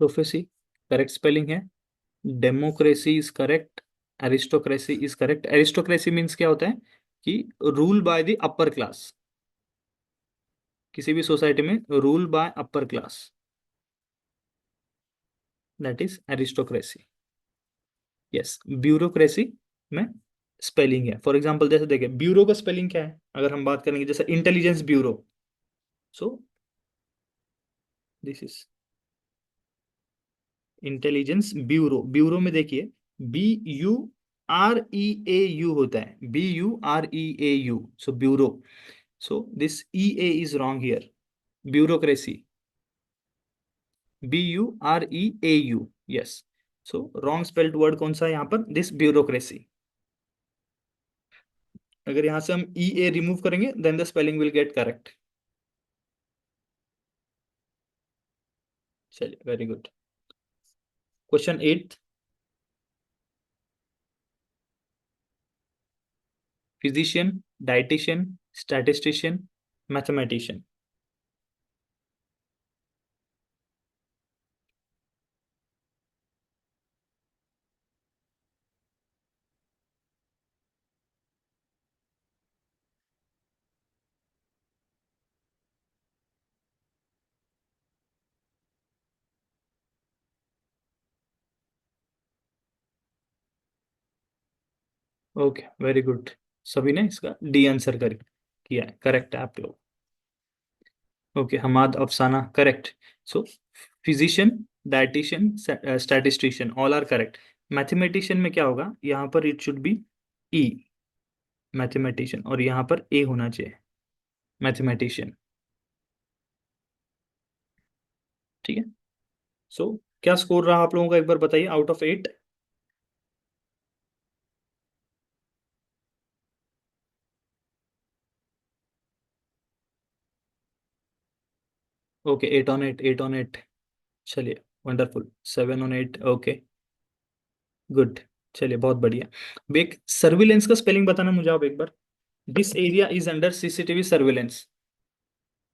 Prophecy correct spelling है। Democracy is correct. Aristocracy is correct. Aristocracy means क्या होता है कि rule by the upper class, किसी भी सोसाइटी में rule by upper class, that is aristocracy. Yes, bureaucracy में स्पेलिंग है। फॉर एग्जांपल जैसे देखिए, ब्यूरो का स्पेलिंग क्या है अगर हम बात करेंगे, जैसे intelligence bureau, so this is intelligence bureau. Bureau में देखिए, BUREAU होता है, BUREAU, so bureau. So this EA is wrong here. Bureaucracy, BUREAU, yes. So wrong spelled word कौन सा है यहाँ पर, दिस ब्यूरोक्रेसी। अगर यहां से हम EA रिमूव करेंगे then the spelling will get correct. चलिए, very good. Question 8, physician, dietician, statistician, mathematician. Okay, very good. सभी ने इसका डी आंसर कर किया है, करेक्ट है आप लोग। Okay, Hamad Afsana correct. So physician, dietician, statistician all are correct. Mathematician में क्या होगा, यहाँ पर it should be E, mathematician, और यहाँ पर ए होना चाहिए, मैथमेटिशियन। ठीक है। सो क्या स्कोर रहा आप लोगों का, एक बार बताइए, out of 8? Okay, 8 on 8, 8 on 8। चलिए, वंडरफुल। 7 on 8, okay, good. चलिए, बहुत बढ़िया। अब एक सर्विलेंस का स्पेलिंग बताना मुझे आप एक बार। This area is under CCTV surveillance.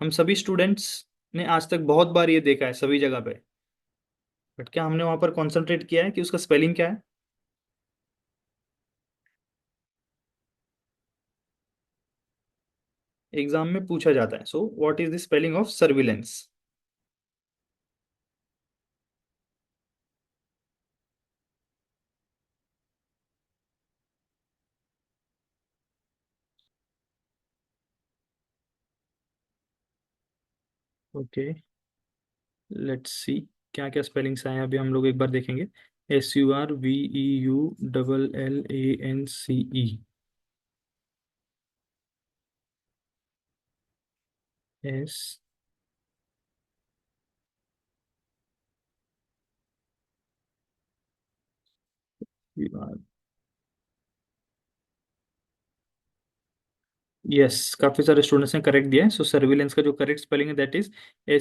हम सभी स्टूडेंट्स ने आज तक बहुत बार ये देखा है सभी जगह पे, बट क्या हमने वहां पर कॉन्सेंट्रेट किया है कि उसका स्पेलिंग क्या है? एग्जाम में पूछा जाता है। So what is the spelling of surveillance? Okay, let's see क्या क्या स्पेलिंग्स आए हैं, अभी हम लोग एक बार देखेंगे। SURVEULLANCE, एस, यस, काफी सारे स्टूडेंट्स ने करेक्ट दिया है। सो सर्विलेंस का जो करेक्ट स्पेलिंग है that is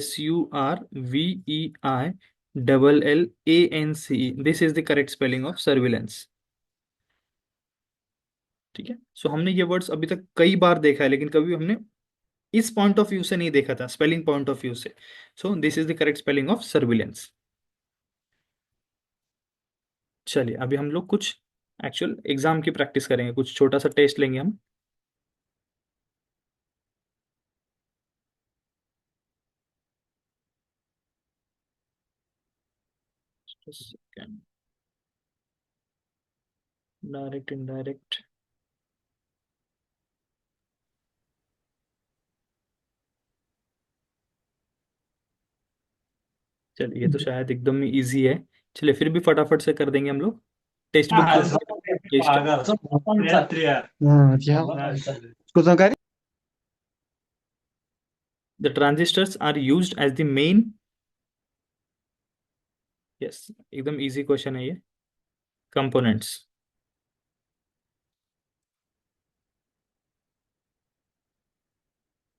SURVEILLANCE, this is the correct spelling of surveillance. ठीक है। सो हमने ये वर्ड्स अभी तक कई बार देखा है, लेकिन कभी हमने इस पॉइंट ऑफ व्यू से नहीं देखा था, स्पेलिंग पॉइंट ऑफ व्यू से। So this is the correct spelling of surveillance. चलिए, अभी हम लोग कुछ एक्चुअल एग्जाम की प्रैक्टिस करेंगे, कुछ छोटा सा टेस्ट लेंगे हम। Direct, indirect. चलिए, ये तो शायद एकदम ही इजी है। चलिए, फिर भी फटाफट से कर देंगे हम लोग। Text book test. हाँ क्या उसको जानकारी the transistors are used as the main, yes, एकदम इजी क्वेश्चन है ये, कंपोनेंट्स।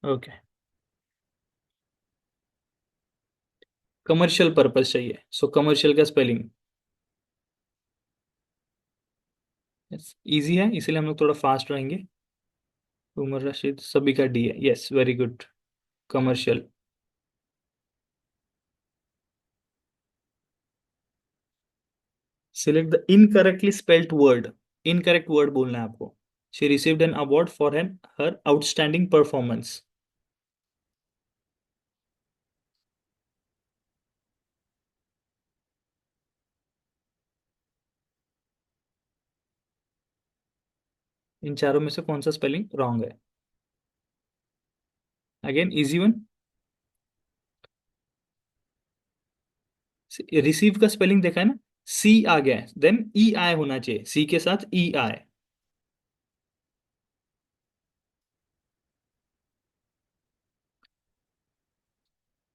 ओके, कमर्शियल पर्पस चाहिए, सो कमर्शियल का स्पेलिंग इजी है, इसीलिए हम लोग थोड़ा फास्ट रहेंगे। उमर रशीद सभी का डी है, yes very good. Commercial. Select the incorrectly spelled word. Incorrect word बोलना है आपको। She received an award for an her outstanding performance. इन चारों में से कौन सा स्पेलिंग रॉन्ग है? Again easy one. रिसीव का स्पेलिंग देखा है ना, सी आ गया है, देन ई आई होना चाहिए, सी के साथ E I.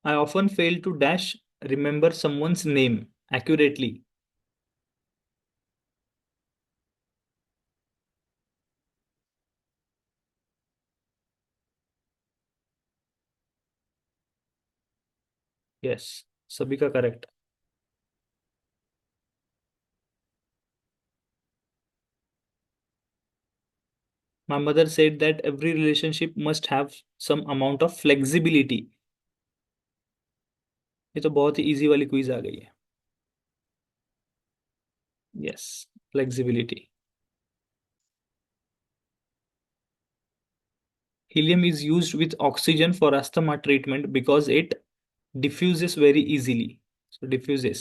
I often fail to dash remember someone's name accurately. Yes, सभी का correct. My mother said that every relationship must have some amount of flexibility. ये तो बहुत ही इजी वाली क्विज आ गई है। Yes, flexibility. Helium is used with oxygen for asthma treatment because it diffuses very easily. So diffuses.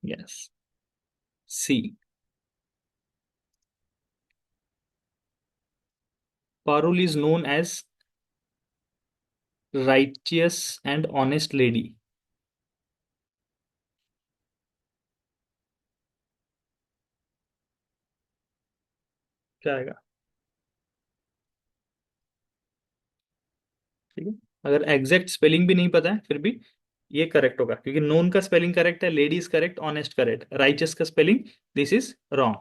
Yes. C. Parul is known as righteous and honest lady. क्या आएगा? ठीक है, अगर एग्जैक्ट स्पेलिंग भी नहीं पता है फिर भी ये करेक्ट होगा, क्योंकि नोन का स्पेलिंग करेक्ट है, lady is correct, honest correct, righteous का spelling this is wrong.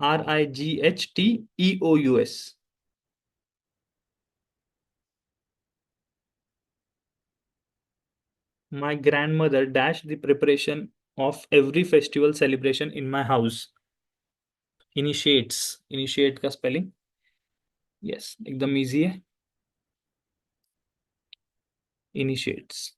RIGHTEOUS। My grandmother dashed the preparation of every festival celebration in my house. Initiates, initiate का स्पेलिंग यस एकदम easy है, initiates.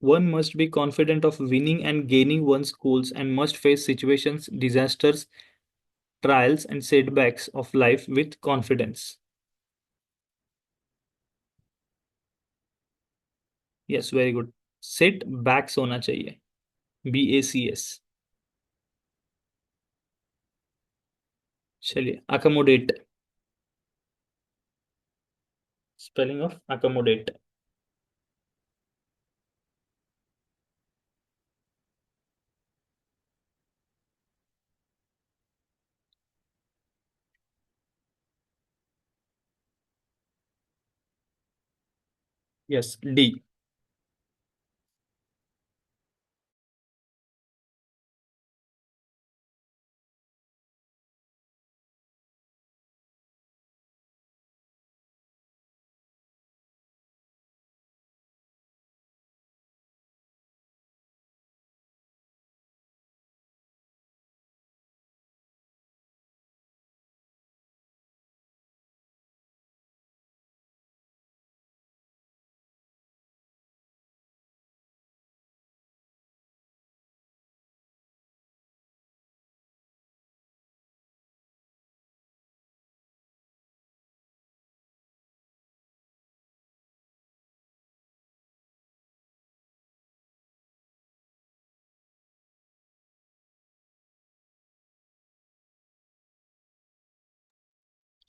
One must be confident of winning and gaining one's goals and must face situations, disasters, trials, and setbacks of life with confidence. Yes, very good. Set backs होना चाहिए, BACS। चलिए, accommodate. Spelling of accommodate. Yes, D।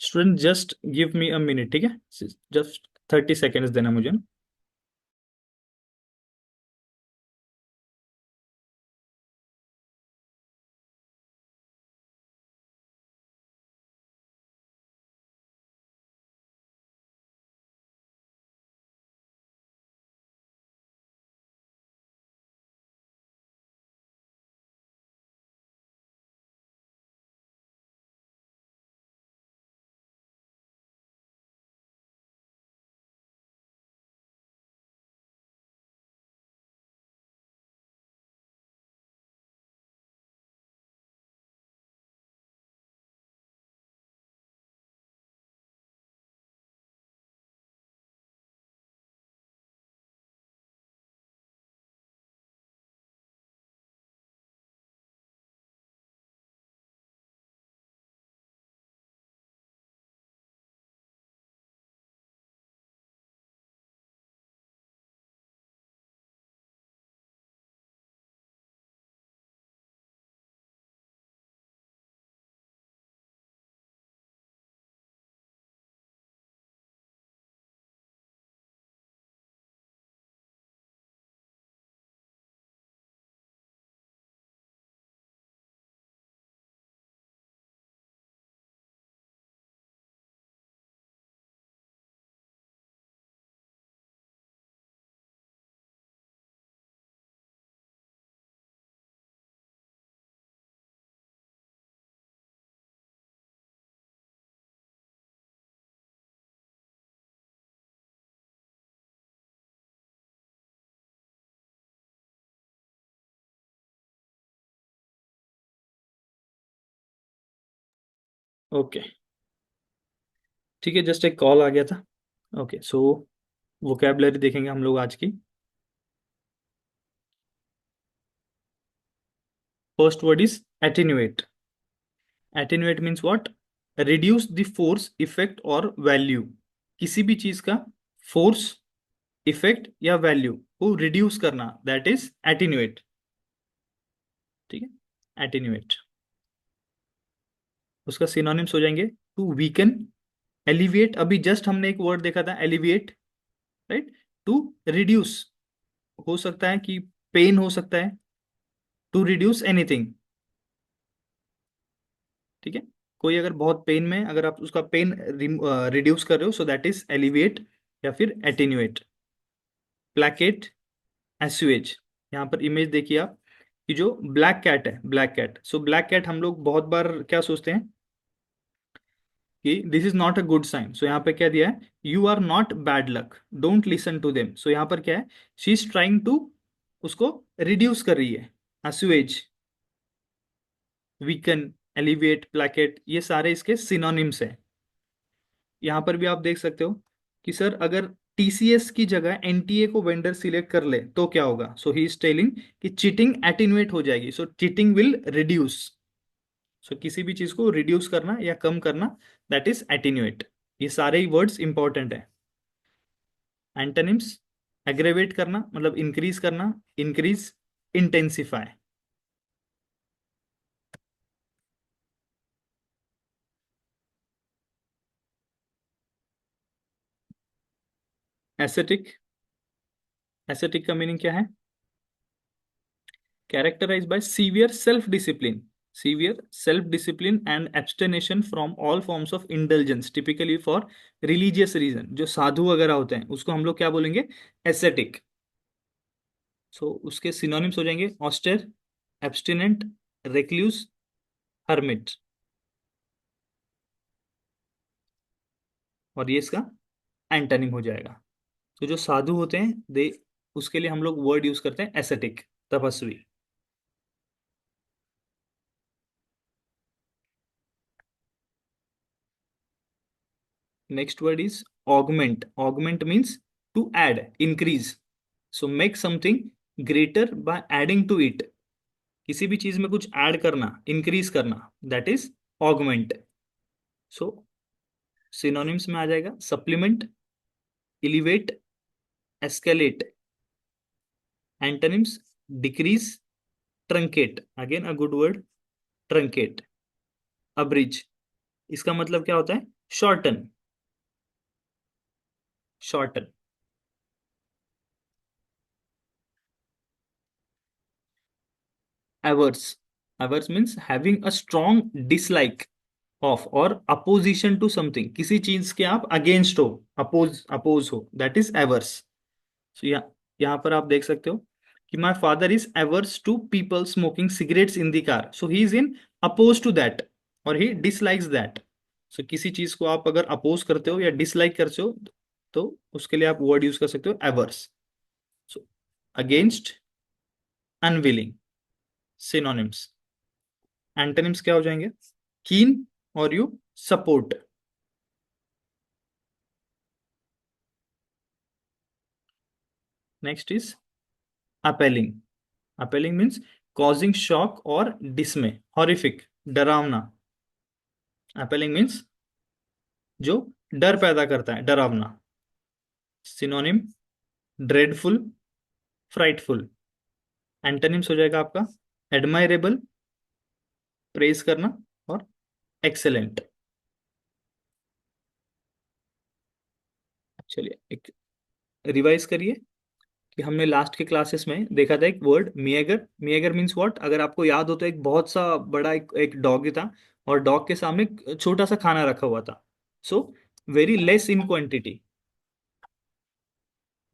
Student just give me a minute, ठीक है, just 30 seconds देना मुझे ना। Okay, ठीक है, जस्ट एक कॉल आ गया था। ओके, सो वोकैबुलरी देखेंगे हम लोग आज की। First word is attenuate. Attenuate means what? Reduce the force, effect और वैल्यू। किसी भी चीज का फोर्स, इफेक्ट या वैल्यू को रिड्यूस करना, दैट इज एटेन्यूएट। ठीक है, एटेन्यूएट। उसका सिनोनिम्स हो जाएंगे टू वीकन, एलिविएट, अभी जस्ट हमने एक वर्ड देखा था एलिविएट, राइट। टू रिड्यूस हो सकता है कि पेन हो सकता है, टू रिड्यूस एनीथिंग। ठीक है, कोई अगर बहुत पेन में, अगर आप उसका पेन रिड्यूस कर रहे हो, सो दैट इज एलिविएट या फिर एटेन्यूएट। प्लैकेट, एस्युएज। यहाँ पर इमेज देखिए आप कि जो ब्लैक कैट है, black cat, so black cat हम लोग बहुत बार क्या सोचते हैं कि this is not a good sign. So यहाँ पे क्या दिया है, you are not bad luck, don't listen to them. So यहाँ पर क्या है, शी इज ट्राइंग टू उसको रिड्यूस कर रही है। एस्युएज, वीकन, एलिविएट, प्लैकेट, ये सारे इसके सिनोनिम्स हैं। यहाँ पर भी आप देख सकते हो कि सर अगर टीसीएस की जगह एनटीए को वेंडर सिलेक्ट कर ले तो क्या होगा। सो ही इज टेलिंग कि चीटिंग एटीन्यूएट हो जाएगी, सो चीटिंग विल रिड्यूस। सो किसी भी चीज को रिड्यूस करना या कम करना, दैट इज एटीन्यूएट। ये सारे ही वर्ड्स इंपॉर्टेंट है। एंटोनिम्स, एग्रेवेट करना मतलब इंक्रीज करना, इंक्रीज, इंटेंसिफाई। एस्थेटिक, एस्थेटिक का मीनिंग क्या है? Characterized by severe self-discipline, severe self-discipline and abstention from all forms of indulgence, typically for religious reason। जो साधु वगैरह होते हैं उसको हम लोग क्या बोलेंगे? एसेटिक। सो उसके सिनोनिम्स हो जाएंगे ऑस्टेर, एब्स्टिनेंट, रेक्ल्यूस, हर्मिट। और ये इसका एंटोनिम हो जाएगा। तो जो साधु होते हैं दे, उसके लिए हम लोग वर्ड यूज करते हैं एसेटिक, तपस्वी। Next word is augment. Augment means to add, increase. So make something greater by adding to it. किसी भी चीज में कुछ ऐड करना, इंक्रीज करना, that is augment. So synonyms में आ जाएगा supplement, elevate, escalate. Antonyms decrease, truncate, again a good word, truncate. Abridge, इसका मतलब क्या होता है? Shorten, shorten. averse, averse means having a strong dislike of और अपोजिशन टू समथिंग, किसी चीज के आप अगेंस्ट हो, अपोज हो, दैट इज एवर्स। सो यहाँ पर आप देख सकते हो कि my father is averse to people smoking cigarettes in the car, so he is in oppose to that और ही डिसलाइक्स दैट। सो किसी चीज को आप अगर अपोज करते हो या डिसलाइक करते हो तो उसके लिए आप वर्ड यूज कर सकते हो averse. So against, unwilling, synonyms. Antonyms क्या हो जाएंगे? कीन और you support. Next is appalling. Appalling means causing shock और डिसमे, हॉरिफिक, डरावना। अपेलिंग मीन्स जो डर पैदा करता है, डरावना। Synonym dreadful, frightful. एंटोनिम्स हो जाएगा आपका एडमायरेबल, प्रेज करना, और एक्सेलेंट। चलिए एक रिवाइज करिए कि हमने लास्ट के क्लासेस में देखा था एक word meagre. Meagre means what? अगर आपको याद हो तो एक बहुत सा बड़ा एक डॉग था और डॉग के सामने एक छोटा सा खाना रखा हुआ था। So very less in quantity,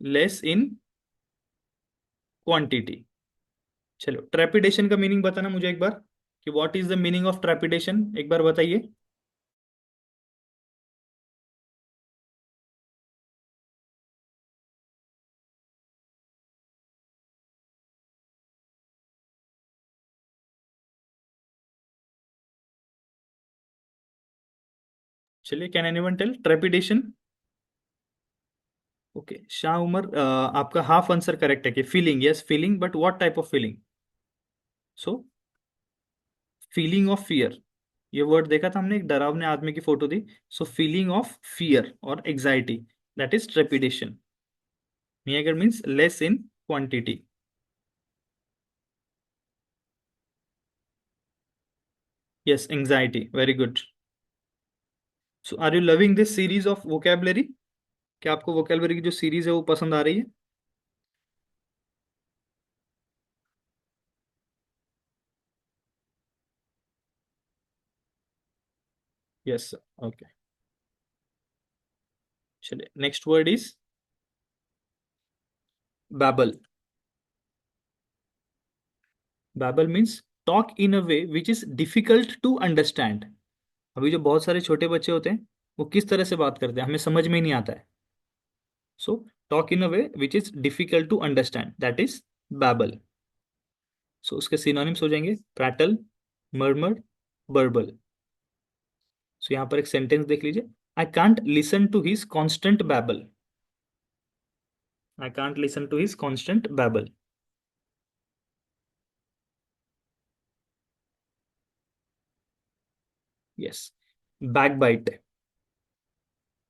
less in quantity. चलो ट्रेपिडेशन का मीनिंग बताना मुझे एक बार कि what is the meaning of trepidation, एक बार बताइए। चलिए, can anyone tell trepidation? Okay, Shah Umar, आपका हाफ आंसर करेक्ट है कि feeling, yes feeling, but what type of feeling? So feeling of fear, ये वर्ड देखा था हमने, एक डरावने आदमी की फोटो थी। सो फीलिंग ऑफ फियर और anxiety, that is trepidation. Meager means less in quantity. Yes, anxiety. Very good. So, are you loving this series of vocabulary? क्या आपको vocabulary की जो सीरीज है वो पसंद आ रही है? Yes, sir. Okay. चलिए, next word is babble. Babble means talk in a way which is difficult to understand. अभी जो बहुत सारे छोटे बच्चे होते हैं वो किस तरह से बात करते हैं, हमें समझ में ही नहीं आता है. So, talk in a way which is difficult to understand. That is babble. So, उसके synonyms हो जाएंगे prattle, murmur, burble. सो यहाँ पर एक सेंटेंस देख लीजिए. I can't listen to his constant babble. I can't listen to his constant babble. Yes. Backbite,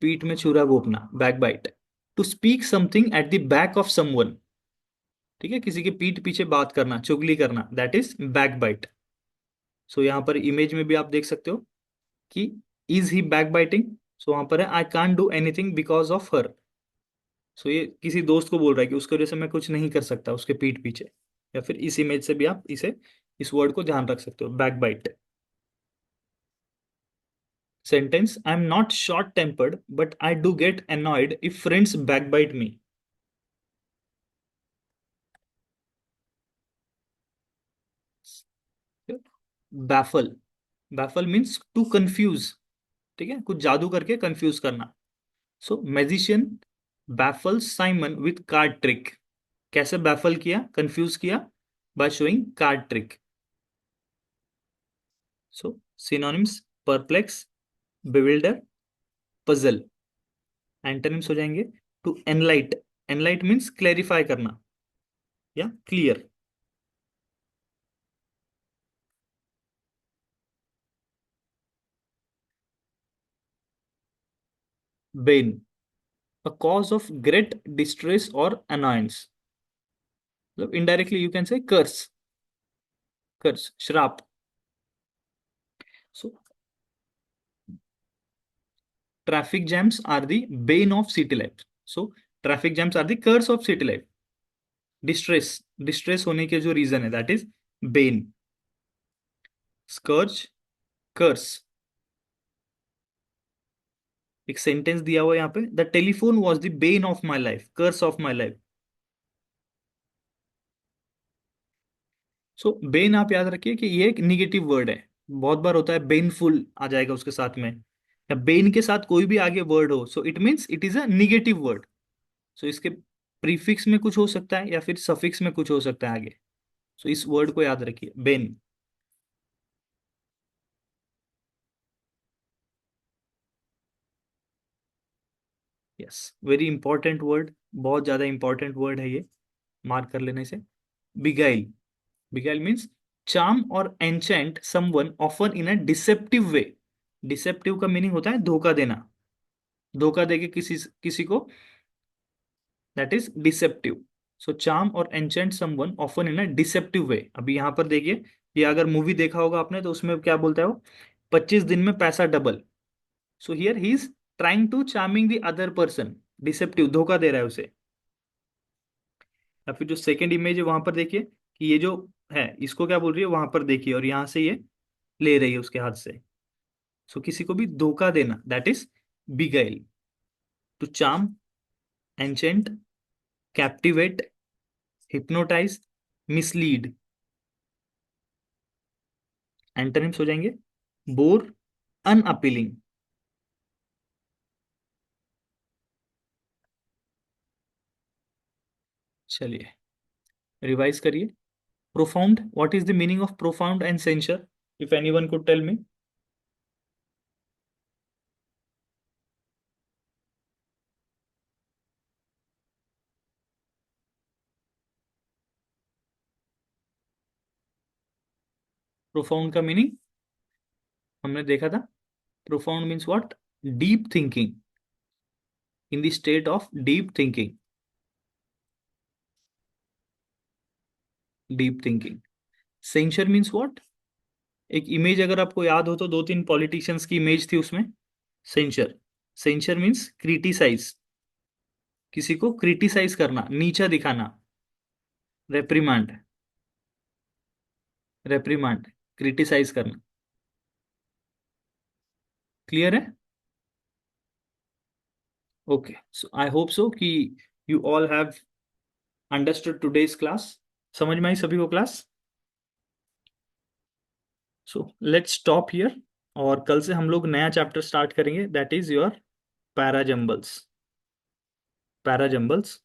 पीठ में छुरा घोंपना, backbite. To speak something at the back of someone. ठीक है, किसी के पीठ पीछे बात करना, चुगली करना, दैट इज बैक बाइट. सो यहाँ पर इमेज में भी आप देख सकते हो कि is he backbiting. So वहां पर है I can't do anything because of her. So ये किसी दोस्त को बोल रहा है कि उसकी वजह से मैं कुछ नहीं कर सकता उसके पीठ पीछे. या फिर इस इमेज से भी आप इसे, इस वर्ड को ध्यान रख सकते हो, back bite. Sentence, I am not short tempered but I do get annoyed if friends backbite me. baffle, baffle means to confuse. ठीक है, कुछ जादू करके कंफ्यूज करना. So magician baffles Simon with card trick. कैसे बैफल किया, confuse किया? By showing card trick. So synonyms, perplex, bewilder, puzzle. Antonyms हो जाएंगे to enlighten. Enlighten means clarify करना या clear. Bane, a cause of great distress or annoyance. मतलब indirectly you can say curse, curse, श्राप. So traffic jams are the bane of city life. So traffic jams are the curse of city life. Distress, distress होने के जो reason है, that is bane. Scourge, curse. एक sentence दिया हुआ यहाँ पे, the telephone was the bane of my life, curse of my life. So bane आप याद रखिए कि ये एक निगेटिव वर्ड है. बहुत बार होता है बेनफुल आ जाएगा उसके साथ में, या बेन के साथ कोई भी आगे वर्ड हो, so it means it is a negative word. So इसके प्रीफिक्स में कुछ हो सकता है या फिर सफिक्स में कुछ हो सकता है आगे. सो इस वर्ड को याद रखिए, Ben. Yes, very important word, बहुत ज्यादा इंपॉर्टेंट वर्ड है ये, मार्क कर लेने से. बिगाइल, बिगाइल मीन्स चार्म और enchant someone often in a deceptive way. Deceptive का मीनिंग होता है धोखा देना, धोखा देके किसी किसी को, that is deceptive. So charm और enchant someone often in a deceptive way. अभी यहाँ पर देखिए, ये अगर मूवी देखा होगा आपने तो उसमें क्या बोलता है वो, 25 दिन में पैसा double. So here he is trying to charming the other person, deceptive, धोखा दे रहा है उसे. या फिर जो सेकंड इमेज है वहां पर देखिए कि ये जो है इसको क्या बोल रही है, वहां पर देखिए, और यहां से ये ले रही है उसके हाथ से. सो किसी को भी धोखा देना, that is beguile. To charm, enchant, captivate, hypnotise, mislead. Antonyms हो जाएंगे बोर, अनअपीलिंग. चलिए, रिवाइज करिए. Profound, what is the meaning of profound and censure, if anyone could tell me? Profound का मीनिंग हमने देखा था, profound means what, deep thinking, in the state of deep thinking, deep thinking. Censure means what, एक image अगर आपको याद हो तो दो तीन पॉलिटिशियंस की इमेज थी उसमें, सेंचर। सेंचर मीन्स क्रिटिसाइज, किसी को क्रिटिसाइज करना, नीचा दिखाना, रेप्रिमांड, रेप्रिमांड, क्रिटिसाइज करना। क्लियर है? Okay, so I hope so कि you all have understood today's class. समझ में आई सभी को class? So let's stop here, और कल से हम लोग नया चैप्टर स्टार्ट करेंगे, that is your parajumbles. Parajumbles